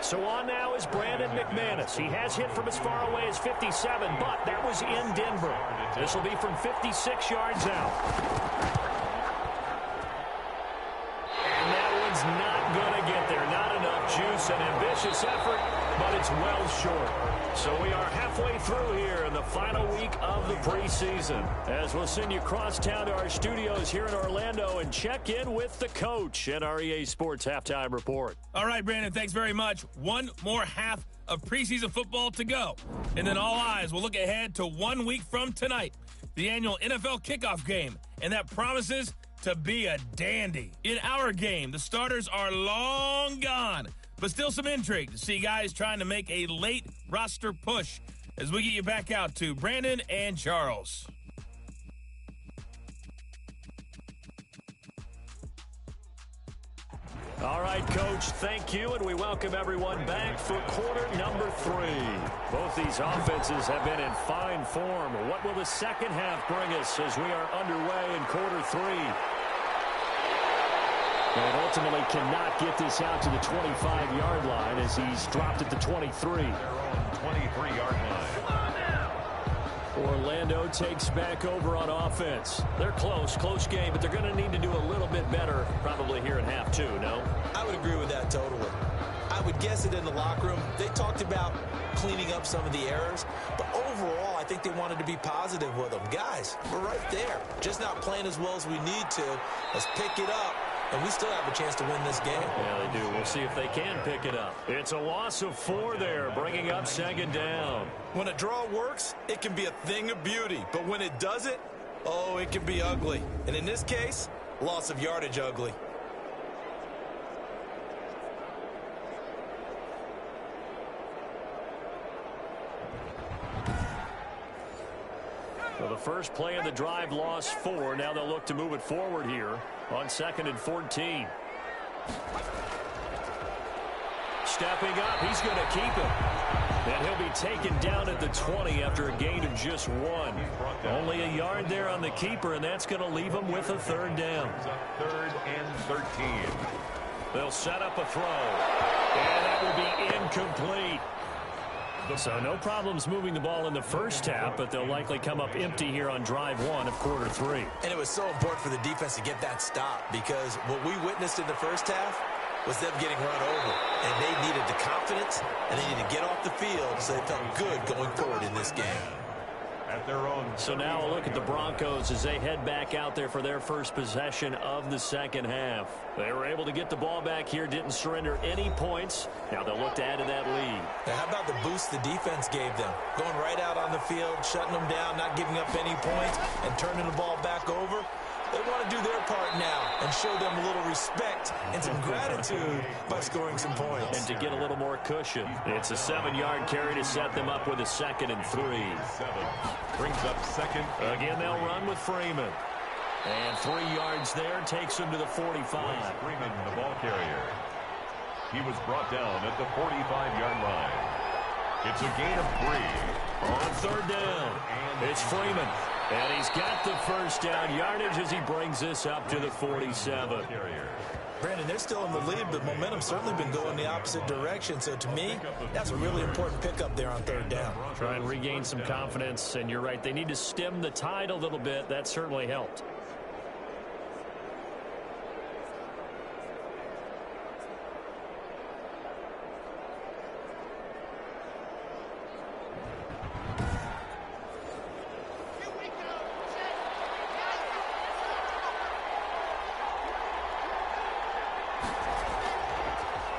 So on now is Brandon Mcmanus. He has hit from as far away as 57, but that was in Denver. This will be from 56 yards out. And that one's not going to get there. Not enough juice. An ambitious effort, but it's well short. So we are halfway through here in the final week of the preseason, as we'll send you across town to our studios here in Orlando and check in with the coach at our EA Sports Halftime Report. All right, Brandon, thanks very much. One more half of preseason football to go. And then all eyes will look ahead to 1 week from tonight, the annual NFL kickoff game. And that promises to be a dandy. In our game, the starters are long gone, but still some intrigue to see guys trying to make a late roster push as we get you back out to Brandon and Charles. All right, Coach, thank you, and we welcome everyone back for quarter number 3. Both these offenses have been in fine form. What will the second half bring us as we are underway in quarter 3? And ultimately cannot get this out to the 25-yard line as he's dropped at the 23. They're on 23-yard line. Orlando takes back over on offense. They're close game, but they're going to need to do a little bit better probably here in half 2, no? I would agree with that totally. I would guess it in the locker room. They talked about cleaning up some of the errors, but overall, I think they wanted to be positive with them. Guys, we're right there. Just not playing as well as we need to. Let's pick it up, and we still have a chance to win this game. Yeah, they do. We'll see if they can pick it up. It's a loss of 4 there, bringing up 2nd down. When a draw works, it can be a thing of beauty, but when it doesn't, oh, it can be ugly. And in this case, loss of yardage ugly. Well, the first play of the drive lost 4. Now they'll look to move it forward here on 2nd and 14. Stepping up, he's going to keep it. And he'll be taken down at the 20 after a gain of just 1. Only a yard there on the keeper, and that's going to leave him with a 3rd down. 3rd and 13. They'll set up a throw. And that will be incomplete. So no problems moving the ball in the first half, but they'll likely come up empty here on drive 1 of quarter 3. And it was so important for the defense to get that stop, because what we witnessed in the first half was them getting run over. And they needed the confidence, and they needed to get off the field so they felt good going forward in this game. At their own. So now a look at the Broncos as they head back out there for their first possession of the second half. They were able to get the ball back here, didn't surrender any points. Now they'll look to add to that lead. Now how about the boost the defense gave them? Going right out on the field, shutting them down, not giving up any points, and turning the ball back over. They want to do their part now and show them a little respect and some gratitude by scoring some points. And to get a little more cushion. It's a 7-yard carry to set them up with a 2nd and 3. 7. Brings up 2nd. Again, they'll run with Freeman. And 3 yards there takes them to the 45. Freeman, the ball carrier. He was brought down at the 45-yard line. It's a gain of 3. On 3rd down, it's Freeman. And he's got the first down yardage as he brings this up to the 47. Brandon, they're still in the lead, but momentum's certainly been going the opposite direction. So to me, that's a really important pickup there on 3rd down. Try and regain some confidence, and you're right. They need to stem the tide a little bit. That certainly helped.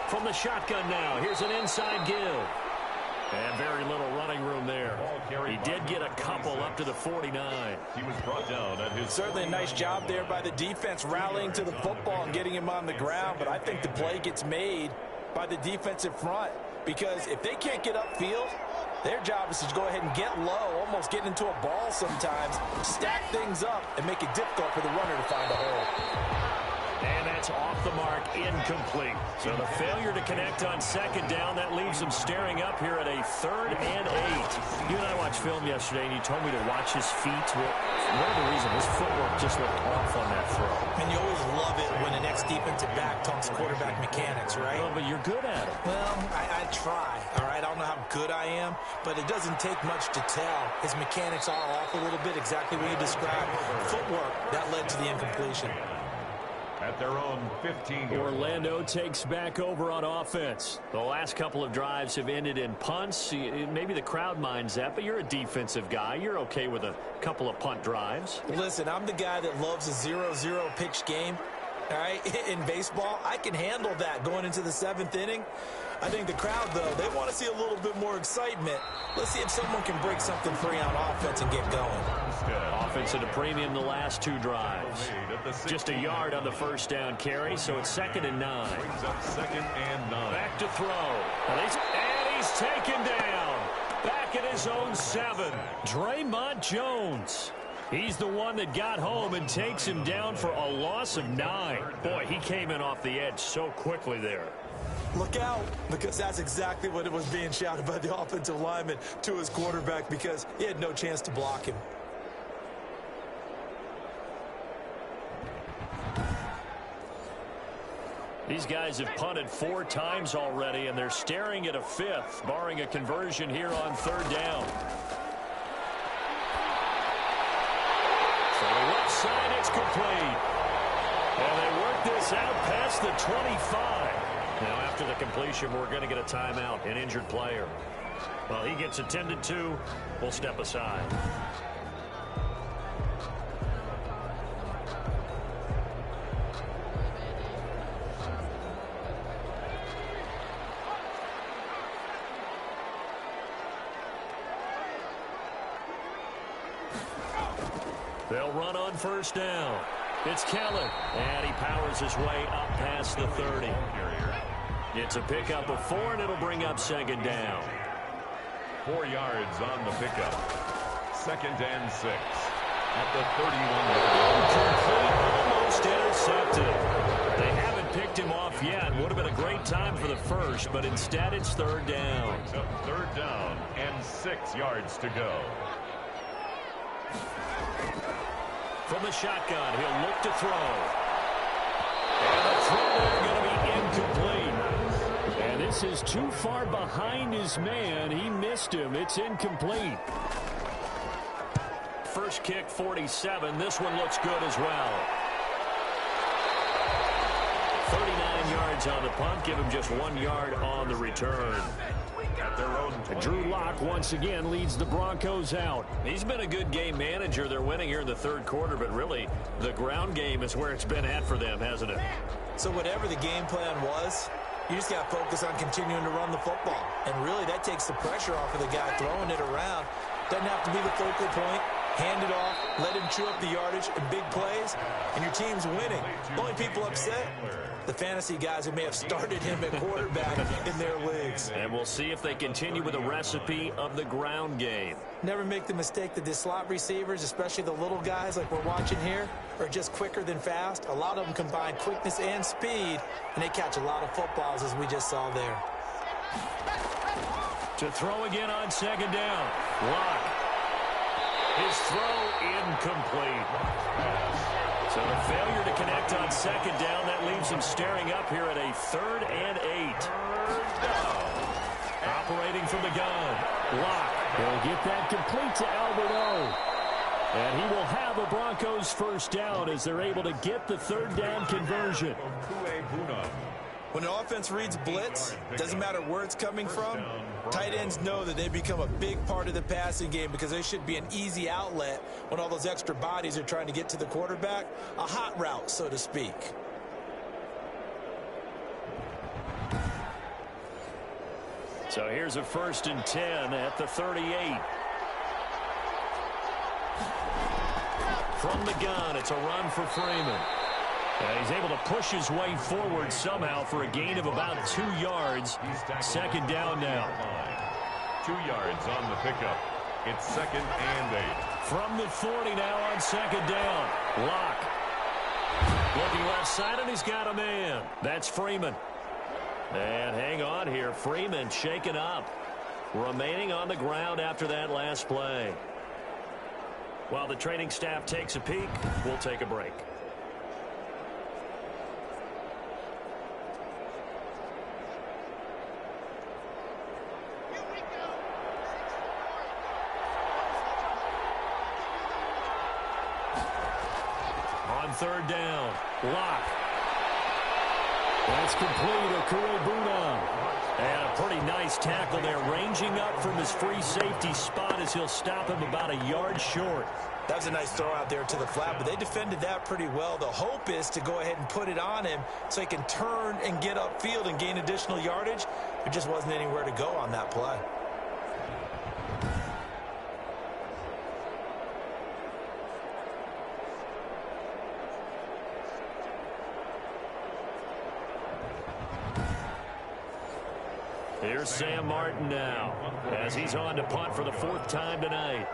From the shotgun now, here's an inside give. And very little running room there. He did get a couple up to the 49. He was brought down at his... Certainly a nice job there by the defense rallying to the football and getting him on the ground. But I think the play gets made by the defensive front. Because if they can't get upfield, their job is to go ahead and get low, almost get into a ball sometimes, stack things up, and make it difficult for the runner to find a hole. And That's off the mark, incomplete. So the failure to connect on second down, that leaves him staring up here at a 3rd and 8. You and I watched film yesterday, and you told me to watch his feet. Well, for whatever reason, his footwork just looked off on that throw. And you always love it when the next defensive back talks quarterback mechanics, right? Well, but you're good at it. Well, I try, all right? I don't know how good I am, but it doesn't take much to tell. His mechanics are off a little bit, exactly what you described. Footwork, that led to the incompletion. At their own 15. Orlando takes back over on offense. The last couple of drives have ended in punts. Maybe the crowd minds that, but you're a defensive guy. You're okay with a couple of punt drives. Listen, I'm the guy that loves a 0-0 pitch game. All right, in baseball, I can handle that going into the 7th inning. I think the crowd, though, they want to see a little bit more excitement. Let's see if someone can break something free on offense and get going. Offense at a premium the last 2 drives. Just a yard on the first down carry, so it's 2nd and 9. Brings up 2nd and 9. Back to throw. And he's taken down. Back at his own 7. Draymond Jones. He's the one that got home and takes him down for a loss of 9. Boy, he came in off the edge so quickly there. Look out, because that's exactly what it was being shouted by the offensive lineman to his quarterback, because he had no chance to block him. These guys have punted 4 times already, and they're staring at a 5th, barring a conversion here on 3rd down. So the left side, it's complete. And they work this out past the 25. Now, after the completion, we're going to get a timeout, an injured player. Well, he gets attended to. We'll step aside. They'll run on 1st down. It's Keller, and he powers his way up past the 30. It's a pickup of 4, and it'll bring up 2nd down. 4 yards on the pickup. 2nd and 6. At the 31. Complete, almost intercepted. They haven't picked him off yet. Would have been a great time for the first, but instead it's 3rd down. Brings up 3rd down and 6 yards to go. From the shotgun, he'll look to throw. And the throw there going to be incomplete. And this is too far behind his man. He missed him. It's incomplete. First kick, 47. This one looks good as well. 39 yards on the punt. Give him just 1 yard on the return. At their own 20. Drew Lock once again leads the Broncos out. He's been a good game manager. They're winning here in the 3rd quarter, but really the ground game is where it's been at for them, hasn't it? So whatever the game plan was, you just got to focus on continuing to run the football. And really that takes the pressure off of the guy throwing it around. Doesn't have to be the focal point. Hand it off, let him chew up the yardage in big plays, and your team's winning. Only people upset, the fantasy guys who may have started him at quarterback in their leagues. And we'll see if they continue with the recipe of the ground game. Never make the mistake that the slot receivers, especially the little guys like we're watching here, are just quicker than fast. A lot of them combine quickness and speed, and they catch a lot of footballs, as we just saw there. To throw again on 2nd down. Lock. His throw incomplete. So the failure to connect on 2nd down, that leaves him staring up here at a 3rd and 8. Operating from the gun. Lock. He'll get that complete to Albert O. And he will have a Broncos first down as they're able to get the 3rd down conversion. When an offense reads blitz, doesn't matter where it's coming from, tight ends know that they become a big part of the passing game because they should be an easy outlet when all those extra bodies are trying to get to the quarterback. A hot route, so to speak. So here's a 1st and 10 at the 38. From the gun, it's a run for Freeman. And he's able to push his way forward somehow for a gain of about 2 yards. 2nd down now. 2 yards on the pickup. It's 2nd and 8. From the 40 now on 2nd down. Lock. Looking left side, and he's got a man. That's Freeman. And hang on here. Freeman shaken up. Remaining on the ground after that last play. While the training staff takes a peek, we'll take a break. On third down, Locke. That's complete. Okuegbuna. And a pretty nice tackle there, ranging up from his free safety spot as he'll stop him about a yard short. That was a nice throw out there to the flat, but they defended that pretty well. The hope is to go ahead and put it on him so he can turn and get upfield and gain additional yardage. There just wasn't anywhere to go on that play. Here's Sam Martin now as he's on to punt for the 4th time tonight.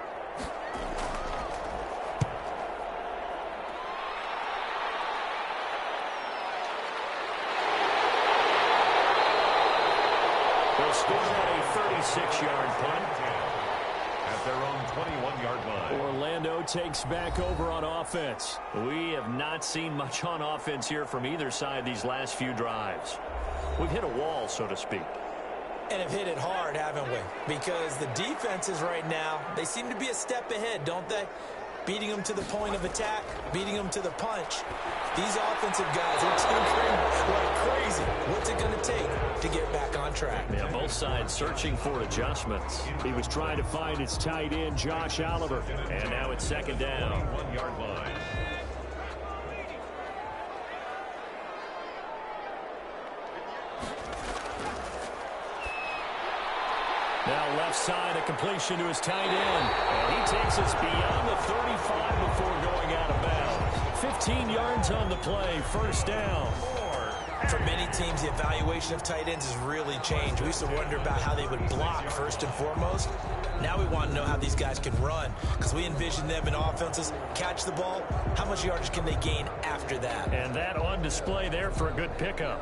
They'll score on a 36-yard punt at their own 21-yard line. Orlando takes back over on offense. We have not seen much on offense here from either side these last few drives. We've hit a wall, so to speak. And have hit it hard, haven't we? Because the defenses right now, they seem to be a step ahead, don't they? Beating them to the point of attack, beating them to the punch. These offensive guys are tinkering like crazy. What's it going to take to get back on track? Yeah, both sides searching for adjustments. He was trying to find his tight end, Josh Oliver. And now it's 2nd down. 1-yard line. Now left side, a completion to his tight end. And he takes us beyond the 35 before going out of bounds. 15 yards on the play, 1st down. For many teams, the evaluation of tight ends has really changed. We used to wonder about how they would block first and foremost. Now we want to know how these guys can run, because we envision them in offenses catch the ball. How much yardage can they gain after that? And that on display there for a good pickup.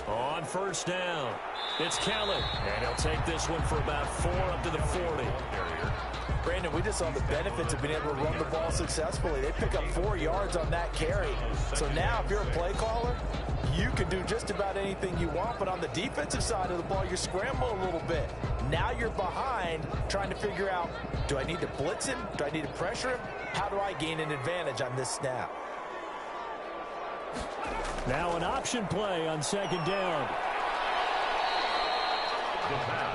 On 1st down, it's Kelly, and he'll take this one for about 4 up to the 40. Brandon, we just saw the benefits of being able to run the ball successfully. They pick up 4 yards on that carry. So now if you're a play caller, you can do just about anything you want. But on the defensive side of the ball, you're scrambling a little bit. Now you're behind trying to figure out, do I need to blitz him? Do I need to pressure him? How do I gain an advantage on this snap? Now an option play on 2nd down.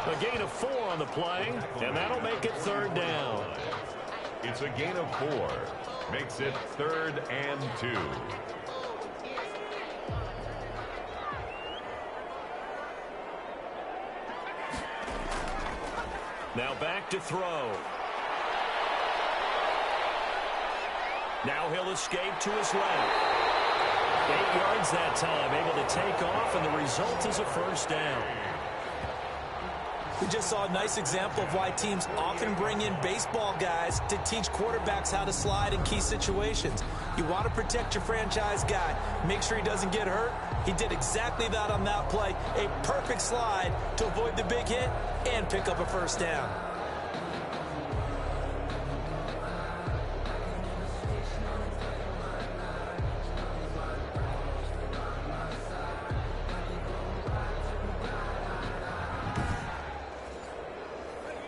A gain of 4 on the play, and that'll make it 3rd down. It's a gain of 4. Makes it 3rd and 2. Now back to throw. Now he'll escape to his left. 8 yards that time, able to take off, and the result is a 1st down. We just saw a nice example of why teams often bring in baseball guys to teach quarterbacks how to slide in key situations. You want to protect your franchise guy. Make sure he doesn't get hurt. He did exactly that on that play. A perfect slide to avoid the big hit and pick up a 1st down.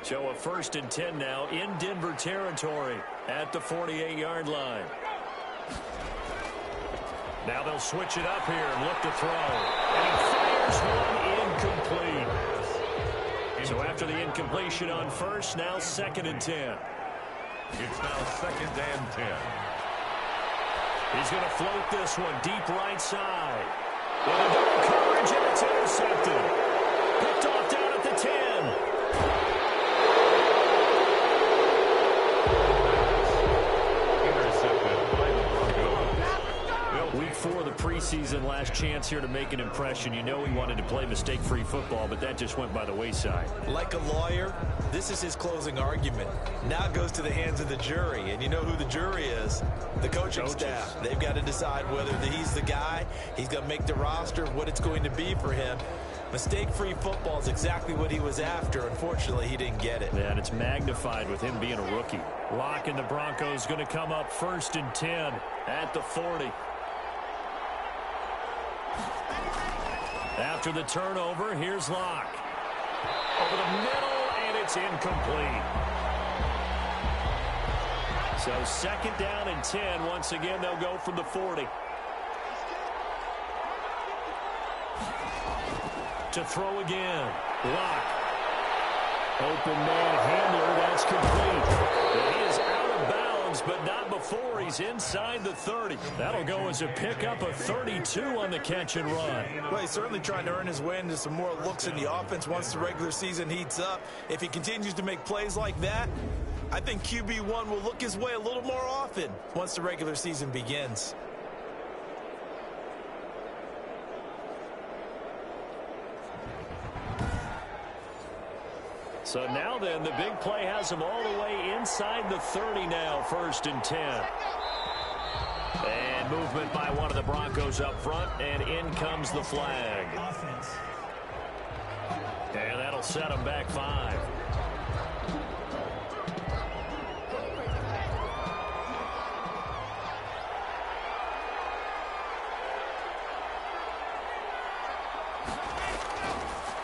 So a 1st and 10 now in Denver territory at the 48-yard line. Now they'll switch it up here and look to throw. And he fires one incomplete. So after the incompletion on 1st, now 2nd and 10. It's now 2nd and 10. He's going to float this one deep right side. With a double coverage, and it's intercepted. Picked off down at the 10. Week before the preseason last chance here to make an impression. You know he wanted to play mistake-free football, but that just went by the wayside. Like a lawyer, this is his closing argument. Now it goes to the hands of the jury, and you know who the jury is? The coaching staff. They've got to decide whether he's the guy, he's going to make the roster, what it's going to be for him. Mistake-free football is exactly what he was after. Unfortunately, he didn't get it. Yeah, and it's magnified with him being a rookie. Locke and the Broncos going to come up 1st and 10 at the 40. After the turnover, here's Locke. Over the middle, and it's incomplete. So 2nd down and 10. Once again, they'll go from the 40. To throw again. Locke. Open man Hamler. That's complete. And he is out of bounds, but not before he's inside the 30. That'll go as a pickup of 32 on the catch and run. Well, he's certainly trying to earn his way into some more looks in the offense once the regular season heats up. If he continues to make plays like that, I think QB1 will look his way a little more often once the regular season begins. So now then, the big play has him all the way inside the 30 now, 1st and 10. And movement by one of the Broncos up front, and in comes the flag. And that'll set him back 5.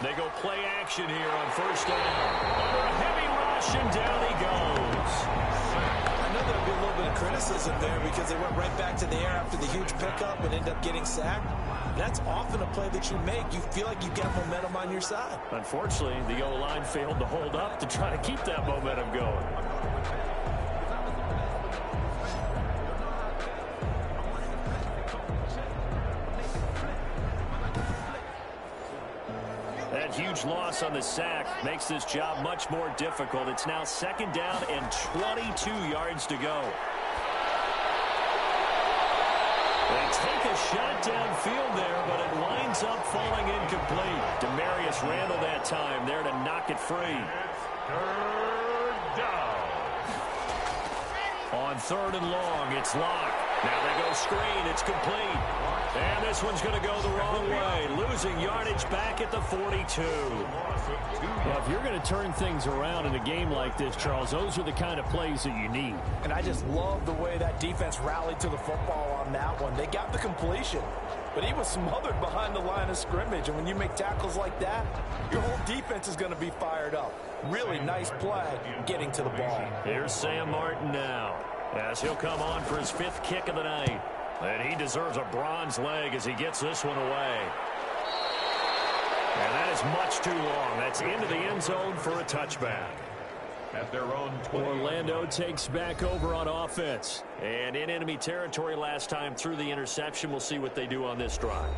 They go play action here on 1st down. Under a heavy rush, and down he goes. I know there'll be a little bit of criticism there because they went right back to the air after the huge pickup and ended up getting sacked. That's often a play that you make. You feel like you've got momentum on your side. Unfortunately, the O-line failed to hold up to try to keep that momentum going. That huge loss on the sack makes this job much more difficult. It's now 2nd down and 22 yards to go. They take a shot downfield there, but it winds up falling incomplete. Demarius Randall that time there to knock it free. Third down. On 3rd and long, it's Locke. Now they go screen. It's complete. And this one's going to go the wrong way. Losing yardage back at the 42. Well, if you're going to turn things around in a game like this, Charles, those are the kind of plays that you need. And I just love the way that defense rallied to the football on that one. They got the completion, but he was smothered behind the line of scrimmage. And when you make tackles like that, your whole defense is going to be fired up. Really nice play getting to the ball. Here's Sam Martin now, as he'll come on for his 5th kick of the night. And he deserves a bronze leg as he gets this one away. And that is much too long. That's into the end zone for a touchback. At their own 20. Orlando takes back over on offense. And in enemy territory last time through the interception. We'll see what they do on this drive.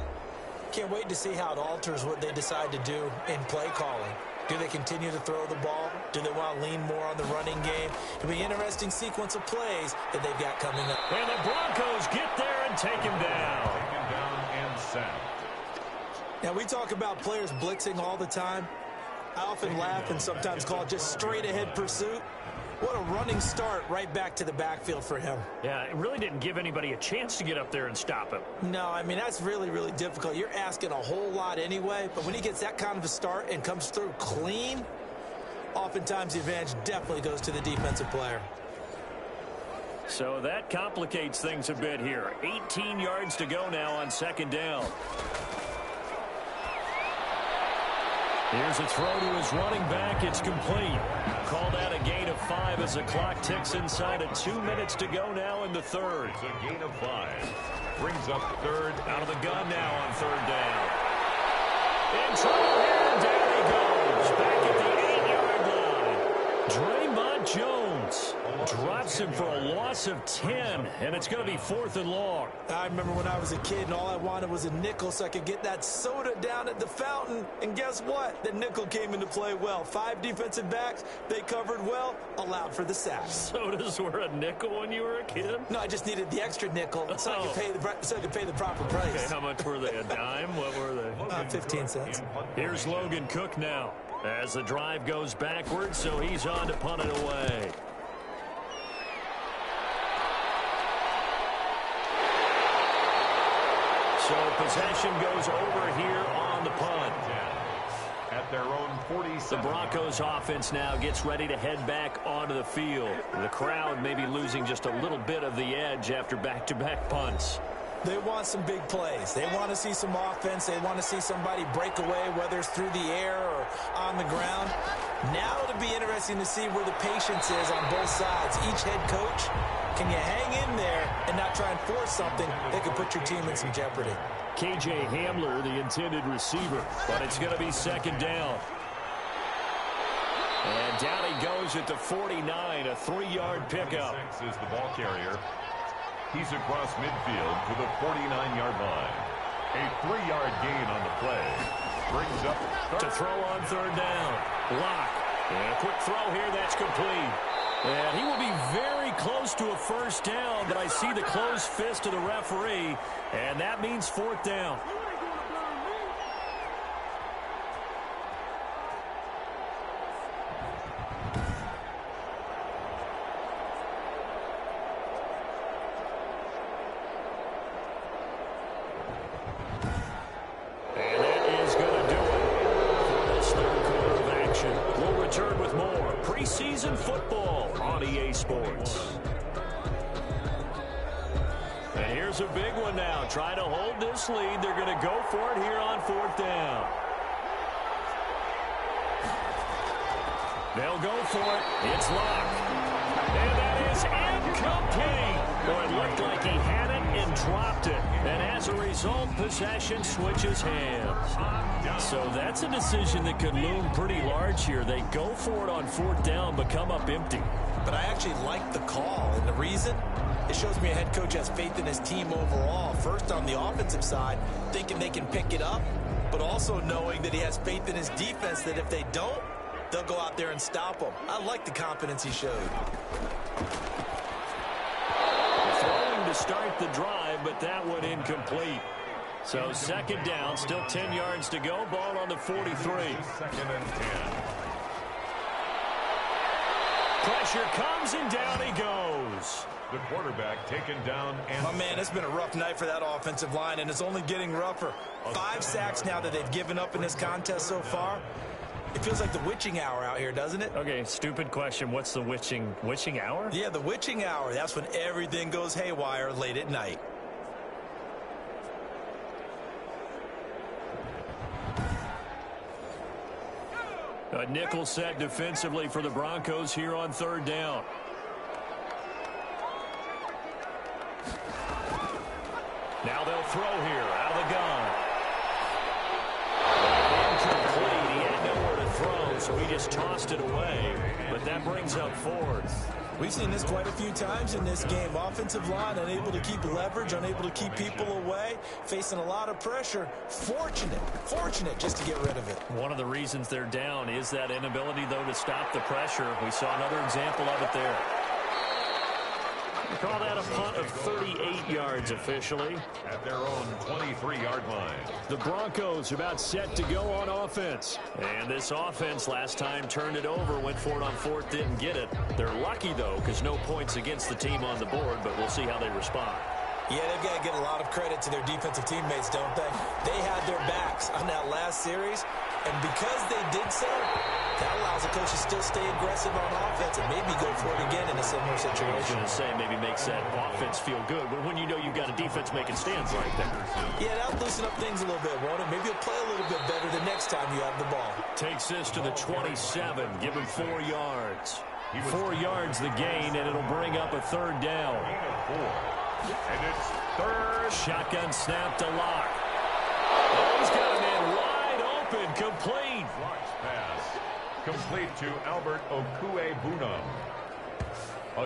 Can't wait to see how it alters what they decide to do in play calling. Do they continue to throw the ball? Do they want to lean more on the running game? It'll be an interesting sequence of plays that they've got coming up. And the Broncos get there and take him down. Take him down and sacked. Now, we talk about players blitzing all the time. I often laugh and sometimes call it just straight-ahead pursuit. What a running start right back to the backfield for him. Yeah, it really didn't give anybody a chance to get up there and stop him. No, I mean, that's really, really difficult. You're asking a whole lot anyway, but when he gets that kind of a start and comes through clean, oftentimes the advantage definitely goes to the defensive player. So that complicates things a bit here. 18 yards to go now on 2nd down. Here's a throw to his running back. It's complete. Called out a gain of 5 as the clock ticks inside of 2 minutes to go now in the 3rd. It's a gain of 5. Brings up 3rd. Out of the gun now on 3rd down. In trouble here, and down he goes. Back at the 8-yard line. Draymond Mac Jones drops him for a loss of 10, and it's going to be 4th and long. I remember when I was a kid and all I wanted was a nickel so I could get that soda down at the fountain. And guess what? The nickel came into play well. 5 defensive backs, they covered well, allowed for the sack. Sodas were a nickel when you were a kid? No, I just needed the extra nickel so I could pay the proper price. Okay, how much were they? A dime? What were they? 15 cents. Here's Logan Cook now as the drive goes backwards, so he's on to punt it away. So possession goes over here on the punt. At their own 47. The Broncos offense now gets ready to head back onto the field. The crowd may be losing just a little bit of the edge after back-to-back punts. They want some big plays. They want to see some offense. They want to see somebody break away, whether it's through the air or on the ground. Now it'll be interesting to see where the patience is on both sides. Each head coach, can you hang in there and not try and force something that could put your team in some jeopardy? KJ Hamler, the intended receiver, but it's going to be 2nd down. And down he goes at the 49, a 3-yard pickup. 26 is the ball carrier. He's across midfield to the 49-yard line. A 3-yard gain on the play. Brings up to throw on 3rd down. Lock. And a quick throw here. That's complete. And he will be very close to a 1st down, but I see the closed fist of the referee, and that means 4th down. Preseason football on EA Sports. And here's a big one now. Trying to hold this lead. They're going to go for it here on 4th down. They'll go for it. It's locked. And that is incomplete. Well, it looked like he had it and dropped it. And as a result, possession switches hands. So that's a decision that could loom pretty large here. They go for it on 4th down, but come up empty. But I actually like the call. And the reason? It shows me a head coach has faith in his team overall. First, on the offensive side, thinking they can pick it up, but also knowing that he has faith in his defense that if they don't, they'll go out there and stop them. I like the confidence he showed. Throwing to start the drive, but that one incomplete. So 2nd down, still 10 yards to go. Ball on the 43. 2nd and 10. Pressure comes and down he goes. The quarterback taken down. And oh, man, it's been a rough night for that offensive line, and it's only getting rougher. 5 sacks now that they've given up in this contest so far. It feels like the witching hour out here, doesn't it? Okay, stupid question. What's the witching hour? Yeah, the witching hour. That's when everything goes haywire late at night. A nickel set defensively for the Broncos here on 3rd down. Now they'll throw here out of the gun. Incomplete. He had nowhere to throw, so he just tossed it away. But that brings up 4th. We've seen this quite a few times in this game. Offensive line unable to keep leverage, unable to keep people away, facing a lot of pressure. Fortunate just to get rid of it. One of the reasons they're down is that inability, though, to stop the pressure. We saw another example of it there. We call that a punt of 38 yards officially. At their own 23-yard line. The Broncos about set to go on offense. And this offense last time turned it over, went for it on 4th, didn't get it. They're lucky, though, because no points against the team on the board, but we'll see how they respond. Yeah, they've got to get a lot of credit to their defensive teammates, don't they? They had their backs on that last series, and because they did so, that allows the coach to still stay aggressive on offense and maybe go for it again in a similar situation. I was going to say maybe makes that offense feel good, but when you know you've got a defense making stands like that. Yeah, that'll loosen up things a little bit, won't it? Maybe you'll play a little bit better the next time you have the ball. Takes this to the 27, give him 4 yards. 4 yards the gain, and it'll bring up a 3rd down. And it's 3rd. Shotgun snap to Lock. Oh, he's got a man wide open, complete. Lock's pass Complete to Albert Okwuegbunam.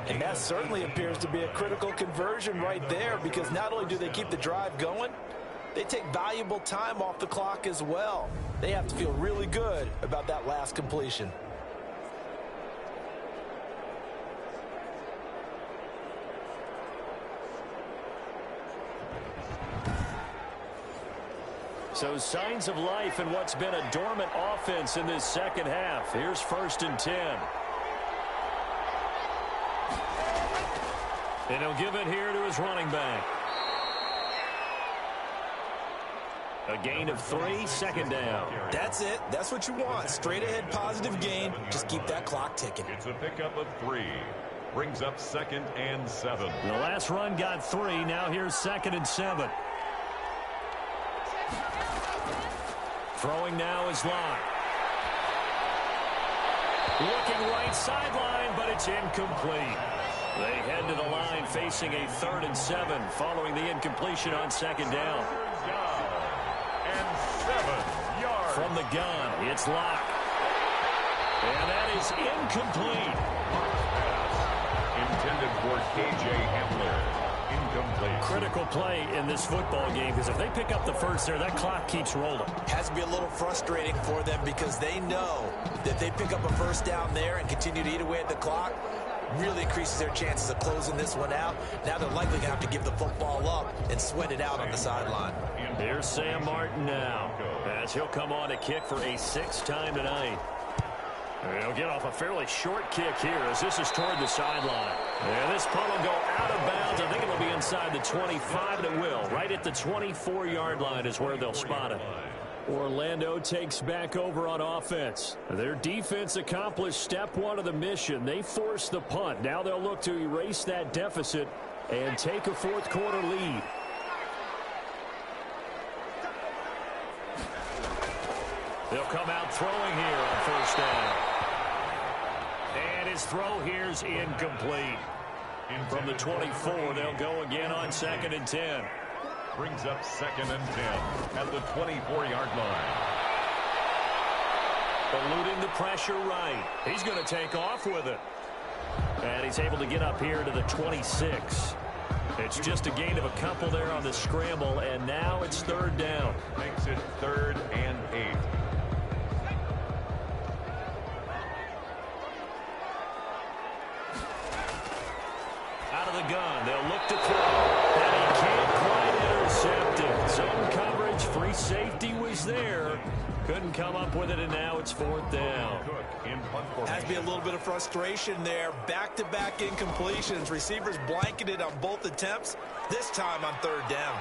And that certainly appears to be a critical conversion right there, because not only do they keep the drive going, they take valuable time off the clock as well. They have to feel really good about that last completion. So signs of life in what's been a dormant offense in this second half. Here's 1st and 10. And he'll give it here to his running back. A gain of 3, 2nd down. That's it. That's what you want. Straight ahead positive gain. Just keep that clock ticking. It's a pickup of 3. Brings up 2nd and 7. The last run got 3. Now here's 2nd and 7. Throwing now is Locke. Looking right sideline, but it's incomplete. They head to the line facing a 3rd and 7 following the incompletion on 2nd down. And 7 yards. From the gun, it's Locke. And that is incomplete. Intended for K.J. Hamler. Incomplete. Critical play in this football game, because if they pick up the first there, that clock keeps rolling. Has to be a little frustrating for them, because they know that they pick up a first down there and continue to eat away at the clock, really increases their chances of closing this one out. Now they're likely going to have to give the football up and sweat it out on the sideline. Here's Sam Martin now, as he'll come on to kick for a 6th time tonight. He'll get off a fairly short kick here as this is toward the sideline. And this punt will go out of bounds. I think it'll be inside the 25, and it will. Right at the 24-yard line is where they'll spot it. Orlando takes back over on offense. Their defense accomplished step 1 of the mission. They forced the punt. Now they'll look to erase that deficit and take a 4th quarter lead. They'll come out throwing here on 1st down. And his throw here's incomplete. From the 24, they'll go again on 2nd and 10. Brings up 2nd and 10 at the 24-yard line. Eluding the pressure right. He's going to take off with it. And he's able to get up here to the 26. It's just a gain of a couple there on the scramble, and now it's 3rd down. Makes it 3rd and 8. Out of the gun, they'll look to throw. And he can't quite intercept it. Zone coverage, free safety was there. Couldn't come up with it, and now it's 4th down. Has to be a little bit of frustration there. Back-to-back incompletions. Receivers blanketed on both attempts, this time on 3rd down.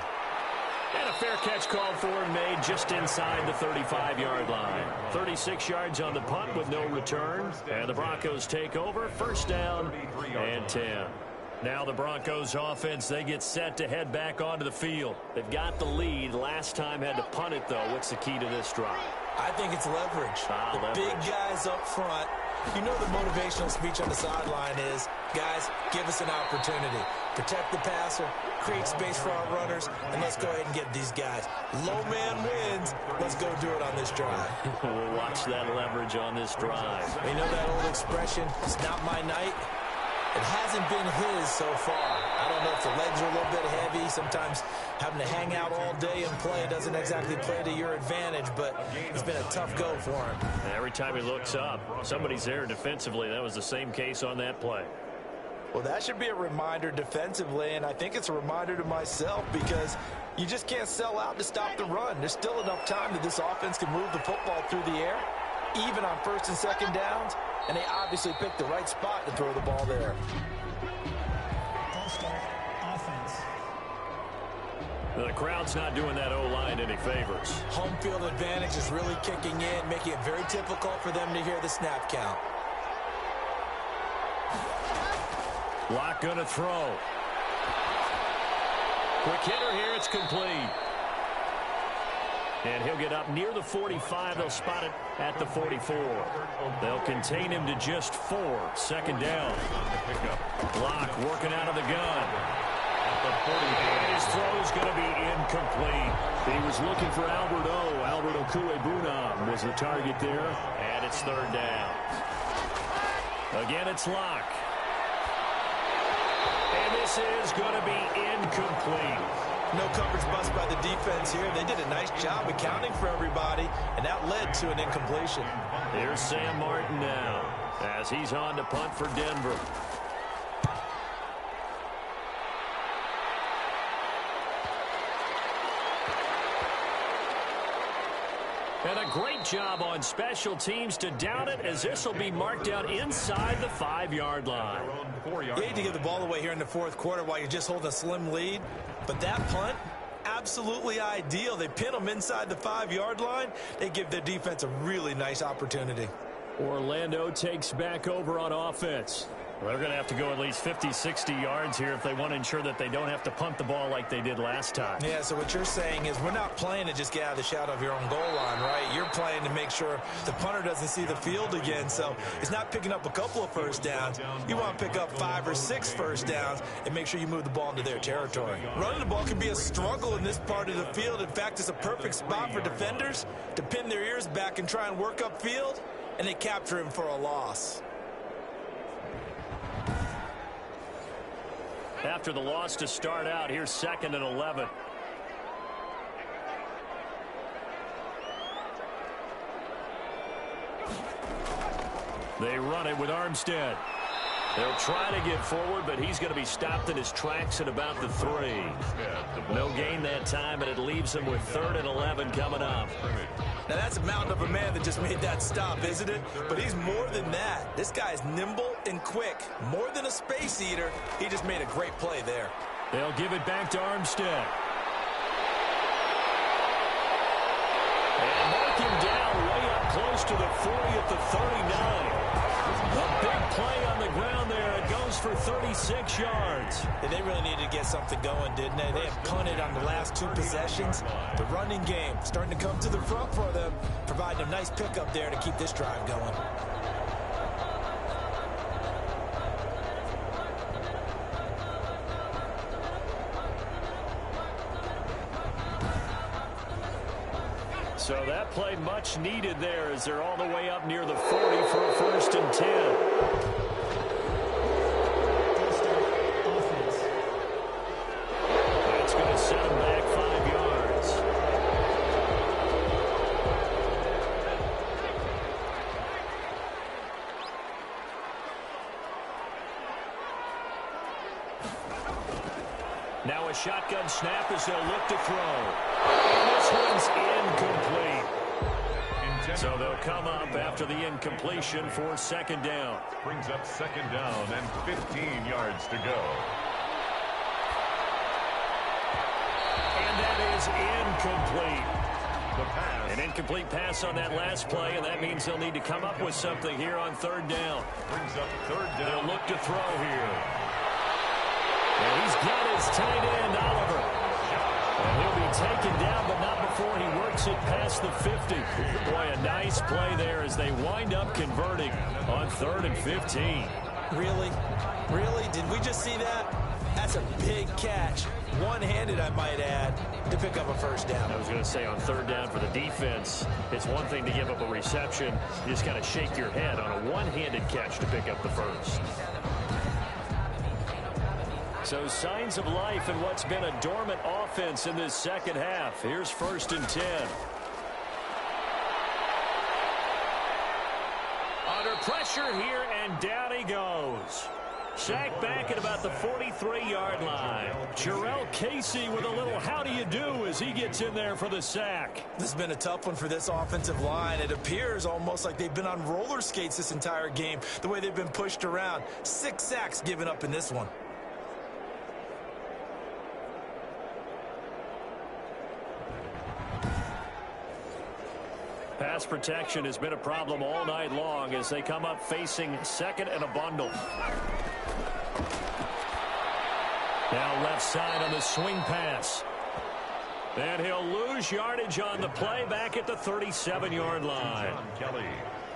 And a fair catch called for and made just inside the 35-yard line. 36 yards on the punt with no return. And the Broncos take over, 1st down and 10. Now the Broncos offense, they get set to head back onto the field. They've got the lead. Last time had to punt it, though. What's the key to this drive? I think it's leverage. Big guys up front. You know the motivational speech on the sideline is, guys, give us an opportunity. Protect the passer, create space for our runners, and let's go ahead and get these guys. Low man wins. Let's go do it on this drive. We'll watch that leverage on this drive. You know that old expression, it's not my night? It hasn't been his so far. I don't know if the legs are a little bit heavy. Sometimes having to hang out all day and play doesn't exactly play to your advantage, but it's been a tough go for him. Every time he looks up, somebody's there defensively. That was the same case on that play. Well, that should be a reminder defensively, and I think it's a reminder to myself, because you just can't sell out to stop the run. There's still enough time that this offense can move the football through the air, even on 1st and 2nd downs, and they obviously picked the right spot to throw the ball there. Offense. The crowd's not doing that O-line any favors. Home field advantage is really kicking in, making it very difficult for them to hear the snap count. Locke going to throw. Quick hitter here, it's complete. And he'll get up near the 45. They'll spot it at the 44. They'll contain him to just 4. 2nd down. Locke working out of the gun. the 40. And his throw is going to be incomplete. He was looking for Albert O. Albert Okuebunam was the target there. And it's third down. Again, it's Locke. And this is going to be incomplete. No coverage bust by the defense here. They did a nice job accounting for everybody, and that led to an incompletion. Here's Sam Martin now as he's on to punt for Denver. And a great job on special teams to down it, as this will be marked down inside the 5-yard line. You hate to give the ball away here in the fourth quarter while you're just holding a slim lead, but that punt, absolutely ideal. They pin them inside the 5-yard line. They give their defense a really nice opportunity. Orlando takes back over on offense. Well, they're going to have to go at least 50, 60 yards here if they want to ensure that they don't have to punt the ball like they did last time. Yeah, so what you're saying is we're not playing to just get out of the shadow of your own goal line, right? You're playing to make sure the punter doesn't see the field again. So it's not picking up a couple of first downs. You want to pick up 5 or 6 first downs and make sure you move the ball into their territory. Running the ball can be a struggle in this part of the field. In fact, it's a perfect spot for defenders to pin their ears back and try and work upfield, and they capture him for a loss. After the loss to start out, here's 2nd and 11. They run it with Armstead. They'll try to get forward, but he's going to be stopped in his tracks at about the 3. No gain that time, and it leaves him with 3rd and 11 coming up. Now, that's a mountain of a man that just made that stop, isn't it? But he's more than that. This guy's nimble and quick. More than a space eater. He just made a great play there. They'll give it back to Armstead. And mark him down way up close to the 40 at the 39. A big play on the ground there. It goes for 36 yards. And they really needed to get something going, didn't they? They have punted on the last 2 possessions. The running game starting to come to the front for them, providing a nice pickup there to keep this drive going. So that play much needed there as they're all the way up near the 40 for a 1st and 10. That's going to set them back 5 yards. Now a shotgun snap as they'll look to throw. And this one's incomplete. So they'll come up after the incompletion for 2nd down. Brings up 2nd down and 15 yards to go. And that is incomplete. The pass. An incomplete pass on that last play, and that means they'll need to come up with something here on 3rd down. Brings up 3rd down. They'll look to throw here. And he's got his tight end, Oliver. And he'll be taken down, but not before he works it past the 50. Boy, a nice play there as they wind up converting on 3rd and 15. Really? Really? Did we just see that? That's a big catch. One-handed, I might add, to pick up a 1st down. I was going to say on 3rd down for the defense, it's one thing to give up a reception. You just got to shake your head on a one-handed catch to pick up the 1st. So signs of life in what's been a dormant offense in this 2nd half. Here's 1st and 10. Under pressure here, and down he goes. Sacked back at about the 43-yard line. Jarrell Casey with a little how do you do as he gets in there for the sack. This has been a tough one for this offensive line. It appears almost like they've been on roller skates this entire game, the way they've been pushed around. 6 sacks given up in this one. Pass protection has been a problem all night long as they come up facing 2nd and a bundle. Now left side on the swing pass. And he'll lose yardage on the play back at the 37-yard line. Kelly.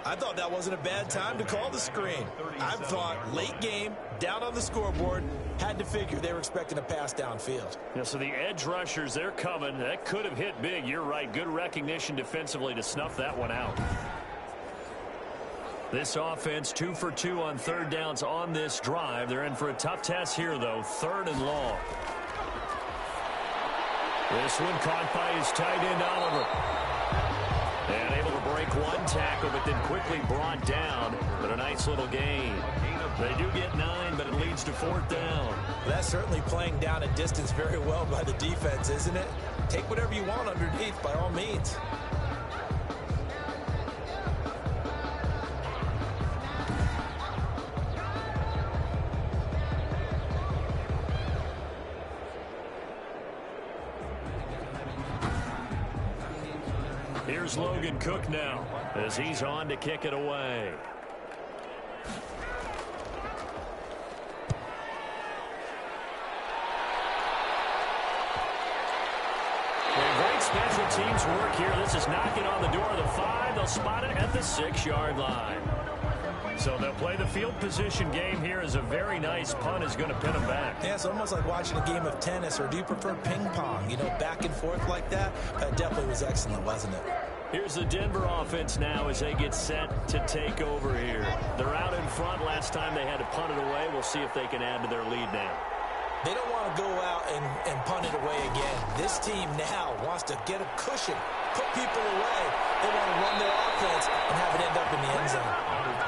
I thought that wasn't a bad time to call the screen. I thought late game, down on the scoreboard, had to figure they were expecting a pass downfield. Yeah, so the edge rushers, they're coming. That could have hit big. You're right. Good recognition defensively to snuff that one out. This offense 2 for 2 on third downs on this drive. They're in for a tough test here, though. 3rd and long. This one caught by his tight end, Oliver. And able to break one tackle, but then quickly brought down. But a nice little gain. They do get 9, but it leads to 4th down. That's certainly playing down a distance very well by the defense, isn't it? Take whatever you want underneath, by all means. Here's Logan Cook now as he's on to kick it away. Great special teams work here. This is knocking on the door of the 5. They'll spot it at the 6-yard line. So they'll play the field position game here as a very nice punt is going to pin them back. Yeah, it's almost like watching a game of tennis, or do you prefer ping pong? You know, back and forth like that? That definitely was excellent, wasn't it? Here's the Denver offense now as they get set to take over here. They're out in front. Last time they had to punt it away. We'll see if they can add to their lead now. They don't want to go out and punt it away again. This team now wants to get a cushion, put people away. They want to run their offense and have it end up in the end zone.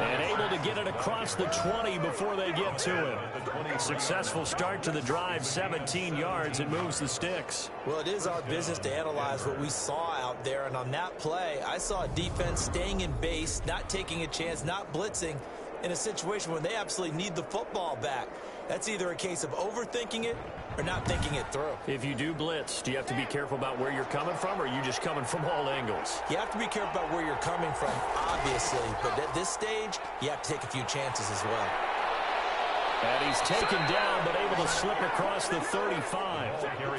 And able to get it across the 20 before they get to him. Successful start to the drive, 17 yards, and moves the sticks. Well, it is our business to analyze what we saw out there, and on that play, I saw a defense staying in base, not taking a chance, not blitzing, in a situation where they absolutely need the football back. That's either a case of overthinking it or not thinking it through. If you do blitz, do you have to be careful about where you're coming from, or are you just coming from all angles? You have to be careful about where you're coming from, obviously, but at this stage, you have to take a few chances as well. And he's taken down, but able to slip across the 35.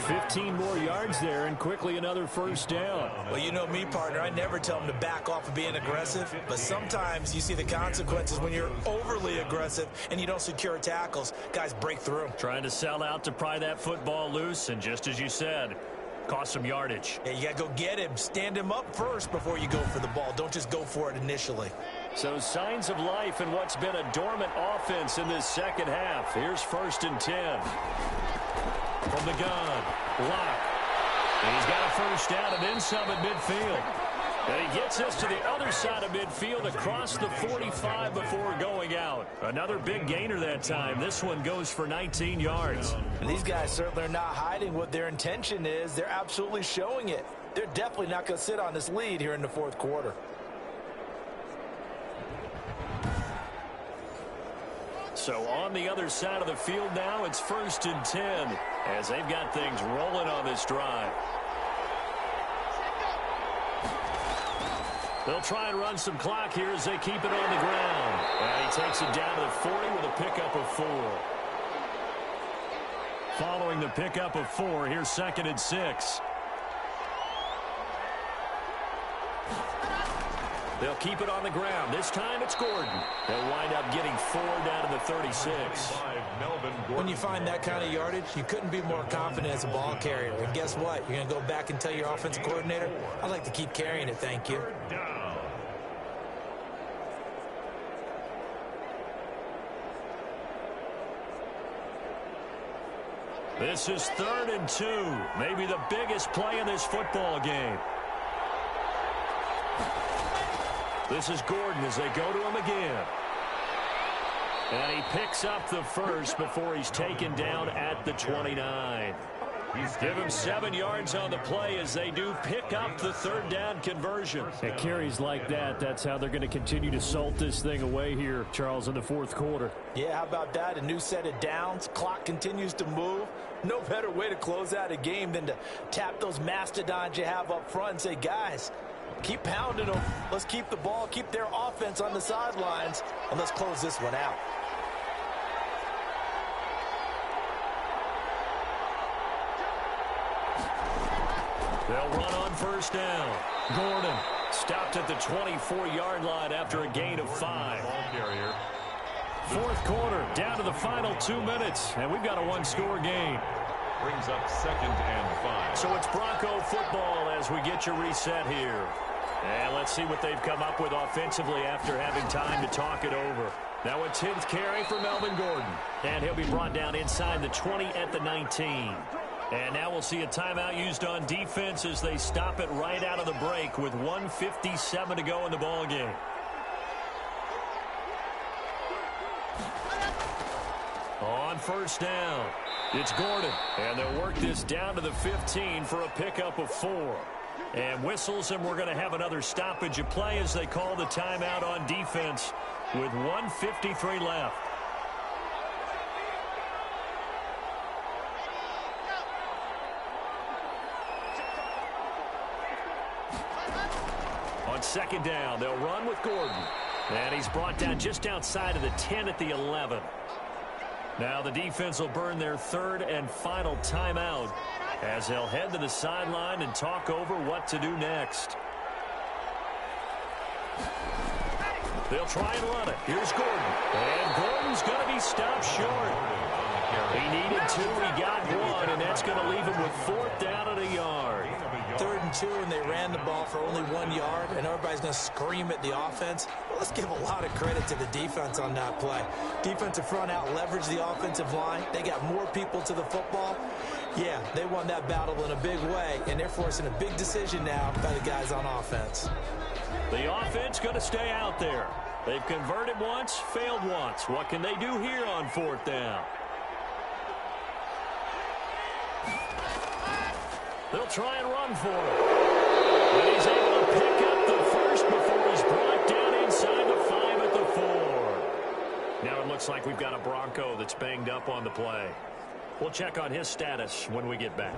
15 more yards there, and quickly another first down. Well, you know me, partner. I never tell them to back off of being aggressive, but sometimes you see the consequences when you're overly aggressive and you don't secure tackles. Guys break through. Trying to sell out to pry that football loose, and just as you said, cost some yardage. Yeah, you got to go get him. Stand him up first before you go for the ball. Don't just go for it initially. So signs of life in what's been a dormant offense in this second half. Here's 1st and 10. From the gun, Locke. And he's got a first down and then some at midfield. And he gets us to the other side of midfield across the 45 before going out. Another big gainer that time. This one goes for 19 yards. And these guys certainly are not hiding what their intention is. They're absolutely showing it. They're definitely not going to sit on this lead here in the 4th quarter. So on the other side of the field now, it's 1st and 10 as they've got things rolling on this drive. They'll try and run some clock here as they keep it on the ground. And he takes it down to the 40 with a pickup of 4. Following the pickup of 4, here's 2nd and 6. They'll keep it on the ground. This time it's Gordon. They'll wind up getting 4 down to the 36. When you find that kind of yardage, you couldn't be more confident as a ball carrier. And guess what? You're going to go back and tell your offensive coordinator, I'd like to keep carrying it, thank you. This is 3rd and 2. Maybe the biggest play in this football game. This is Gordon as they go to him again. And he picks up the first before he's taken down at the 29. Give him 7 yards on the play as they do pick up the 3rd down conversion. At carries like that, that's how they're going to continue to salt this thing away here, Charles, in the 4th quarter. Yeah, how about that? A new set of downs. Clock continues to move. No better way to close out a game than to tap those mastodons you have up front and say, guys, keep pounding them. Let's keep the ball, keep their offense on the sidelines, and let's close this one out. They'll run on 1st down. Gordon Stopped at the 24-yard line after a gain of 5. Ball carrier. Fourth quarter, down to the final 2 minutes, and we've got a one-score game. Brings up 2nd and 5. So it's Bronco football as we get you reset here. And let's see what they've come up with offensively after having time to talk it over. Now a 10th carry for Melvin Gordon. And he'll be brought down inside the 20 at the 19. And now we'll see a timeout used on defense as they stop it right out of the break with 1:57 to go in the ball game. On first down, it's Gordon. And they'll work this down to the 15 for a pickup of 4. And whistles, and we're going to have another stoppage of play as they call the timeout on defense with 1:53 left. On second down, they'll run with Gordon. And he's brought down just outside of the 10 at the 11. Now the defense will burn their 3rd and final timeout as they'll head to the sideline and talk over what to do next. They'll try and run it. Here's Gordon. And Gordon's going to be stopped short. He needed 2. He got 1, and that's going to leave him with 4th down and a yard. 3rd and 2, and they ran the ball for only 1 yard, and everybody's going to scream at the offense. Well, let's give a lot of credit to the defense on that play. Defensive front out leveraged the offensive line. They got more people to the football. Yeah, they won that battle in a big way, and they're forcing a big decision now by the guys on offense. The offense going to stay out there. They've converted once, failed once. What can they do here on 4th down? They'll try and run for it. And he's able to pick up the first before he's brought down inside the 5 at the 4. Now it looks like we've got a Bronco that's banged up on the play. We'll check on his status when we get back.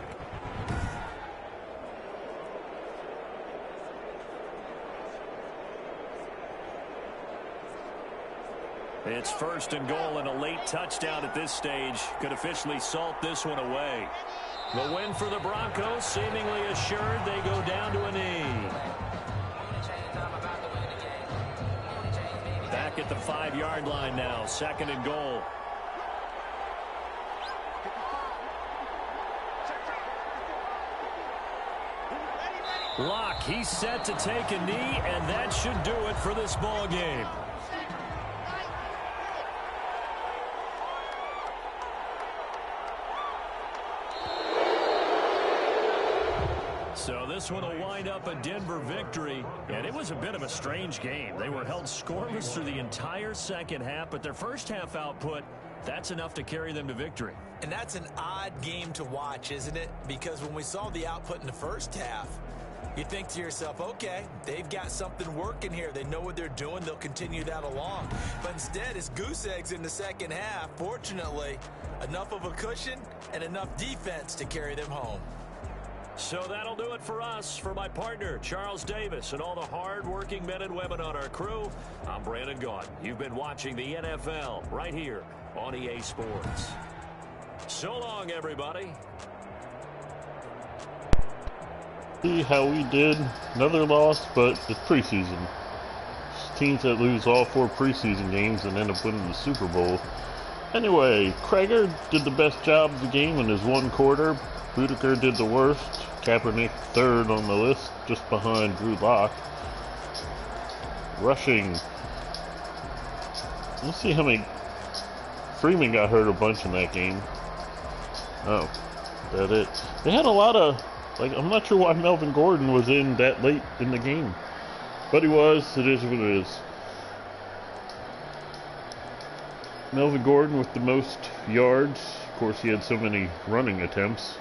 It's 1st and goal, and a late touchdown at this stage could officially salt this one away. The win for the Broncos, seemingly assured. They go down to a knee. Back at the 5-yard line now, 2nd and goal. Locke, he's set to take a knee, and that should do it for this ball game. So this one will wind up a Denver victory, and it was a bit of a strange game. They were held scoreless through the entire second half, but their first half output, that's enough to carry them to victory. And that's an odd game to watch, isn't it? Because when we saw the output in the first half, you think to yourself, okay, they've got something working here. They know what they're doing. They'll continue that along. But instead, it's goose eggs in the second half. Fortunately, enough of a cushion and enough defense to carry them home. So that'll do it for us. For my partner, Charles Davis, and all the hard-working men and women on our crew, I'm Brandon Gaudin. You've been watching the NFL right here on EA Sports. So long, everybody. See how we did. Another loss, but it's preseason. Teams that lose all 4 preseason games and end up winning the Super Bowl. Anyway, Krager did the best job of the game in his 1 quarter. Whitaker did the worst. Kaepernick 3rd on the list, just behind Drew Lock. Rushing. Let's see how many. Freeman got hurt a bunch in that game. Oh, that it. They had a lot of. I'm not sure why Melvin Gordon was in that late in the game. But he was. It is what it is. Melvin Gordon with the most yards. Of course, he had so many running attempts.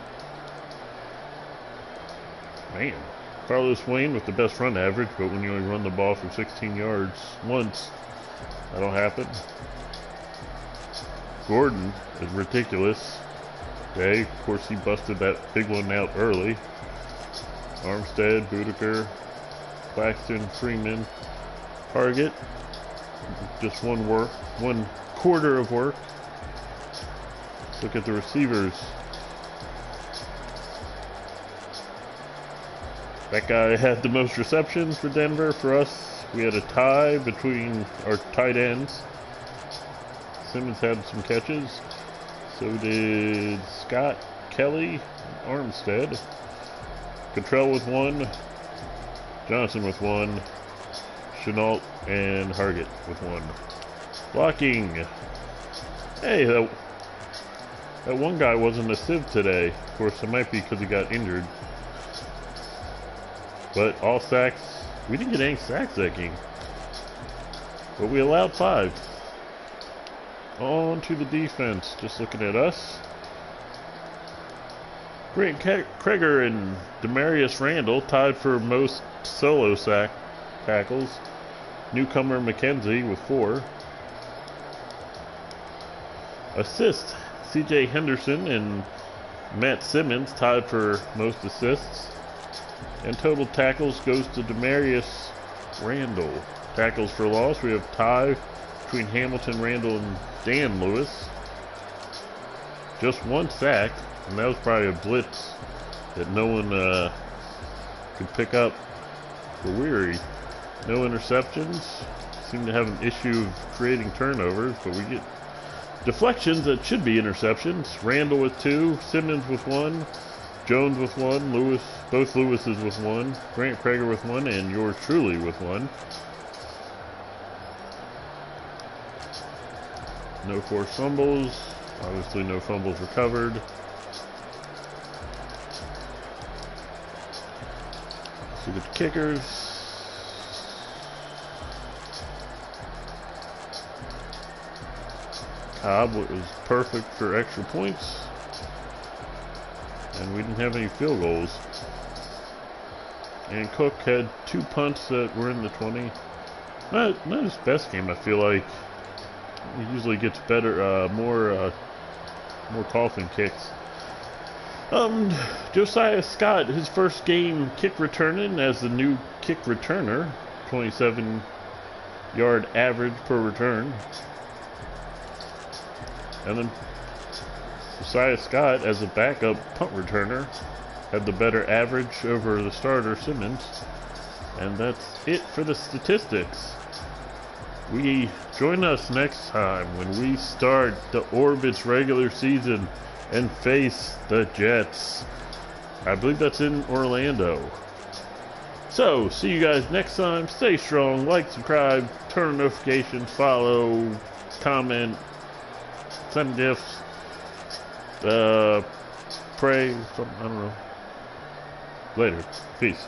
Man. Carlos Wayne with the best run average, but when you only run the ball for 16 yards once, that'll happen. Gordon is ridiculous. Okay, of course he busted that big one out early. Armstead, Whitaker, Claxton, Freeman, Target. Just 1 quarter of work. Look at the receivers. That guy had the most receptions for Denver. For us, we had a tie between our tight ends. Simmons had some catches. So did Scott, Kelly, Armstead. Cottrell with 1. Johnson with 1. Chenault and Hargett with 1. Blocking. Hey, that one guy wasn't a sieve today. Of course, it might be because he got injured. But all sacks. We didn't get any sacks that game. But we allowed 5. On to the defense. Just looking at us. Grant Kreger and Demarius Randall tied for most solo sack tackles. Newcomer McKenzie with 4. Assists. C.J. Henderson and Matt Simmons tied for most assists. And total tackles goes to Demarius Randall. Tackles for loss, we have tie between Hamilton, Randall, and Dan Lewis. Just 1 sack, and that was probably a blitz that no one could pick up for Weary. No interceptions. Seem to have an issue of creating turnovers, but we get deflections that should be interceptions. Randall with 2, Simmons with 1, Jones with 1, Lewis, both Lewises with 1, Grant Kreger with 1, and yours truly with 1. No forced fumbles. Obviously no fumbles recovered. See the kickers. Cobb was perfect for extra points. And we didn't have any field goals. And Cook had 2 punts that were in the 20. Not his best game, I feel like. He usually gets better, more coffin kicks. Josiah Scott, his first game kick returning as the new kick returner. 27-yard average per return. And then Josiah Scott, as a backup punt returner, had the better average over the starter, Simmons. And that's it for the statistics. Join us next time when we start the Orbit's regular season and face the Jets. I believe that's in Orlando. So, see you guys next time. Stay strong, like, subscribe, turn on notifications, follow, comment, send gifts, pray, something, I don't know. Later. Peace.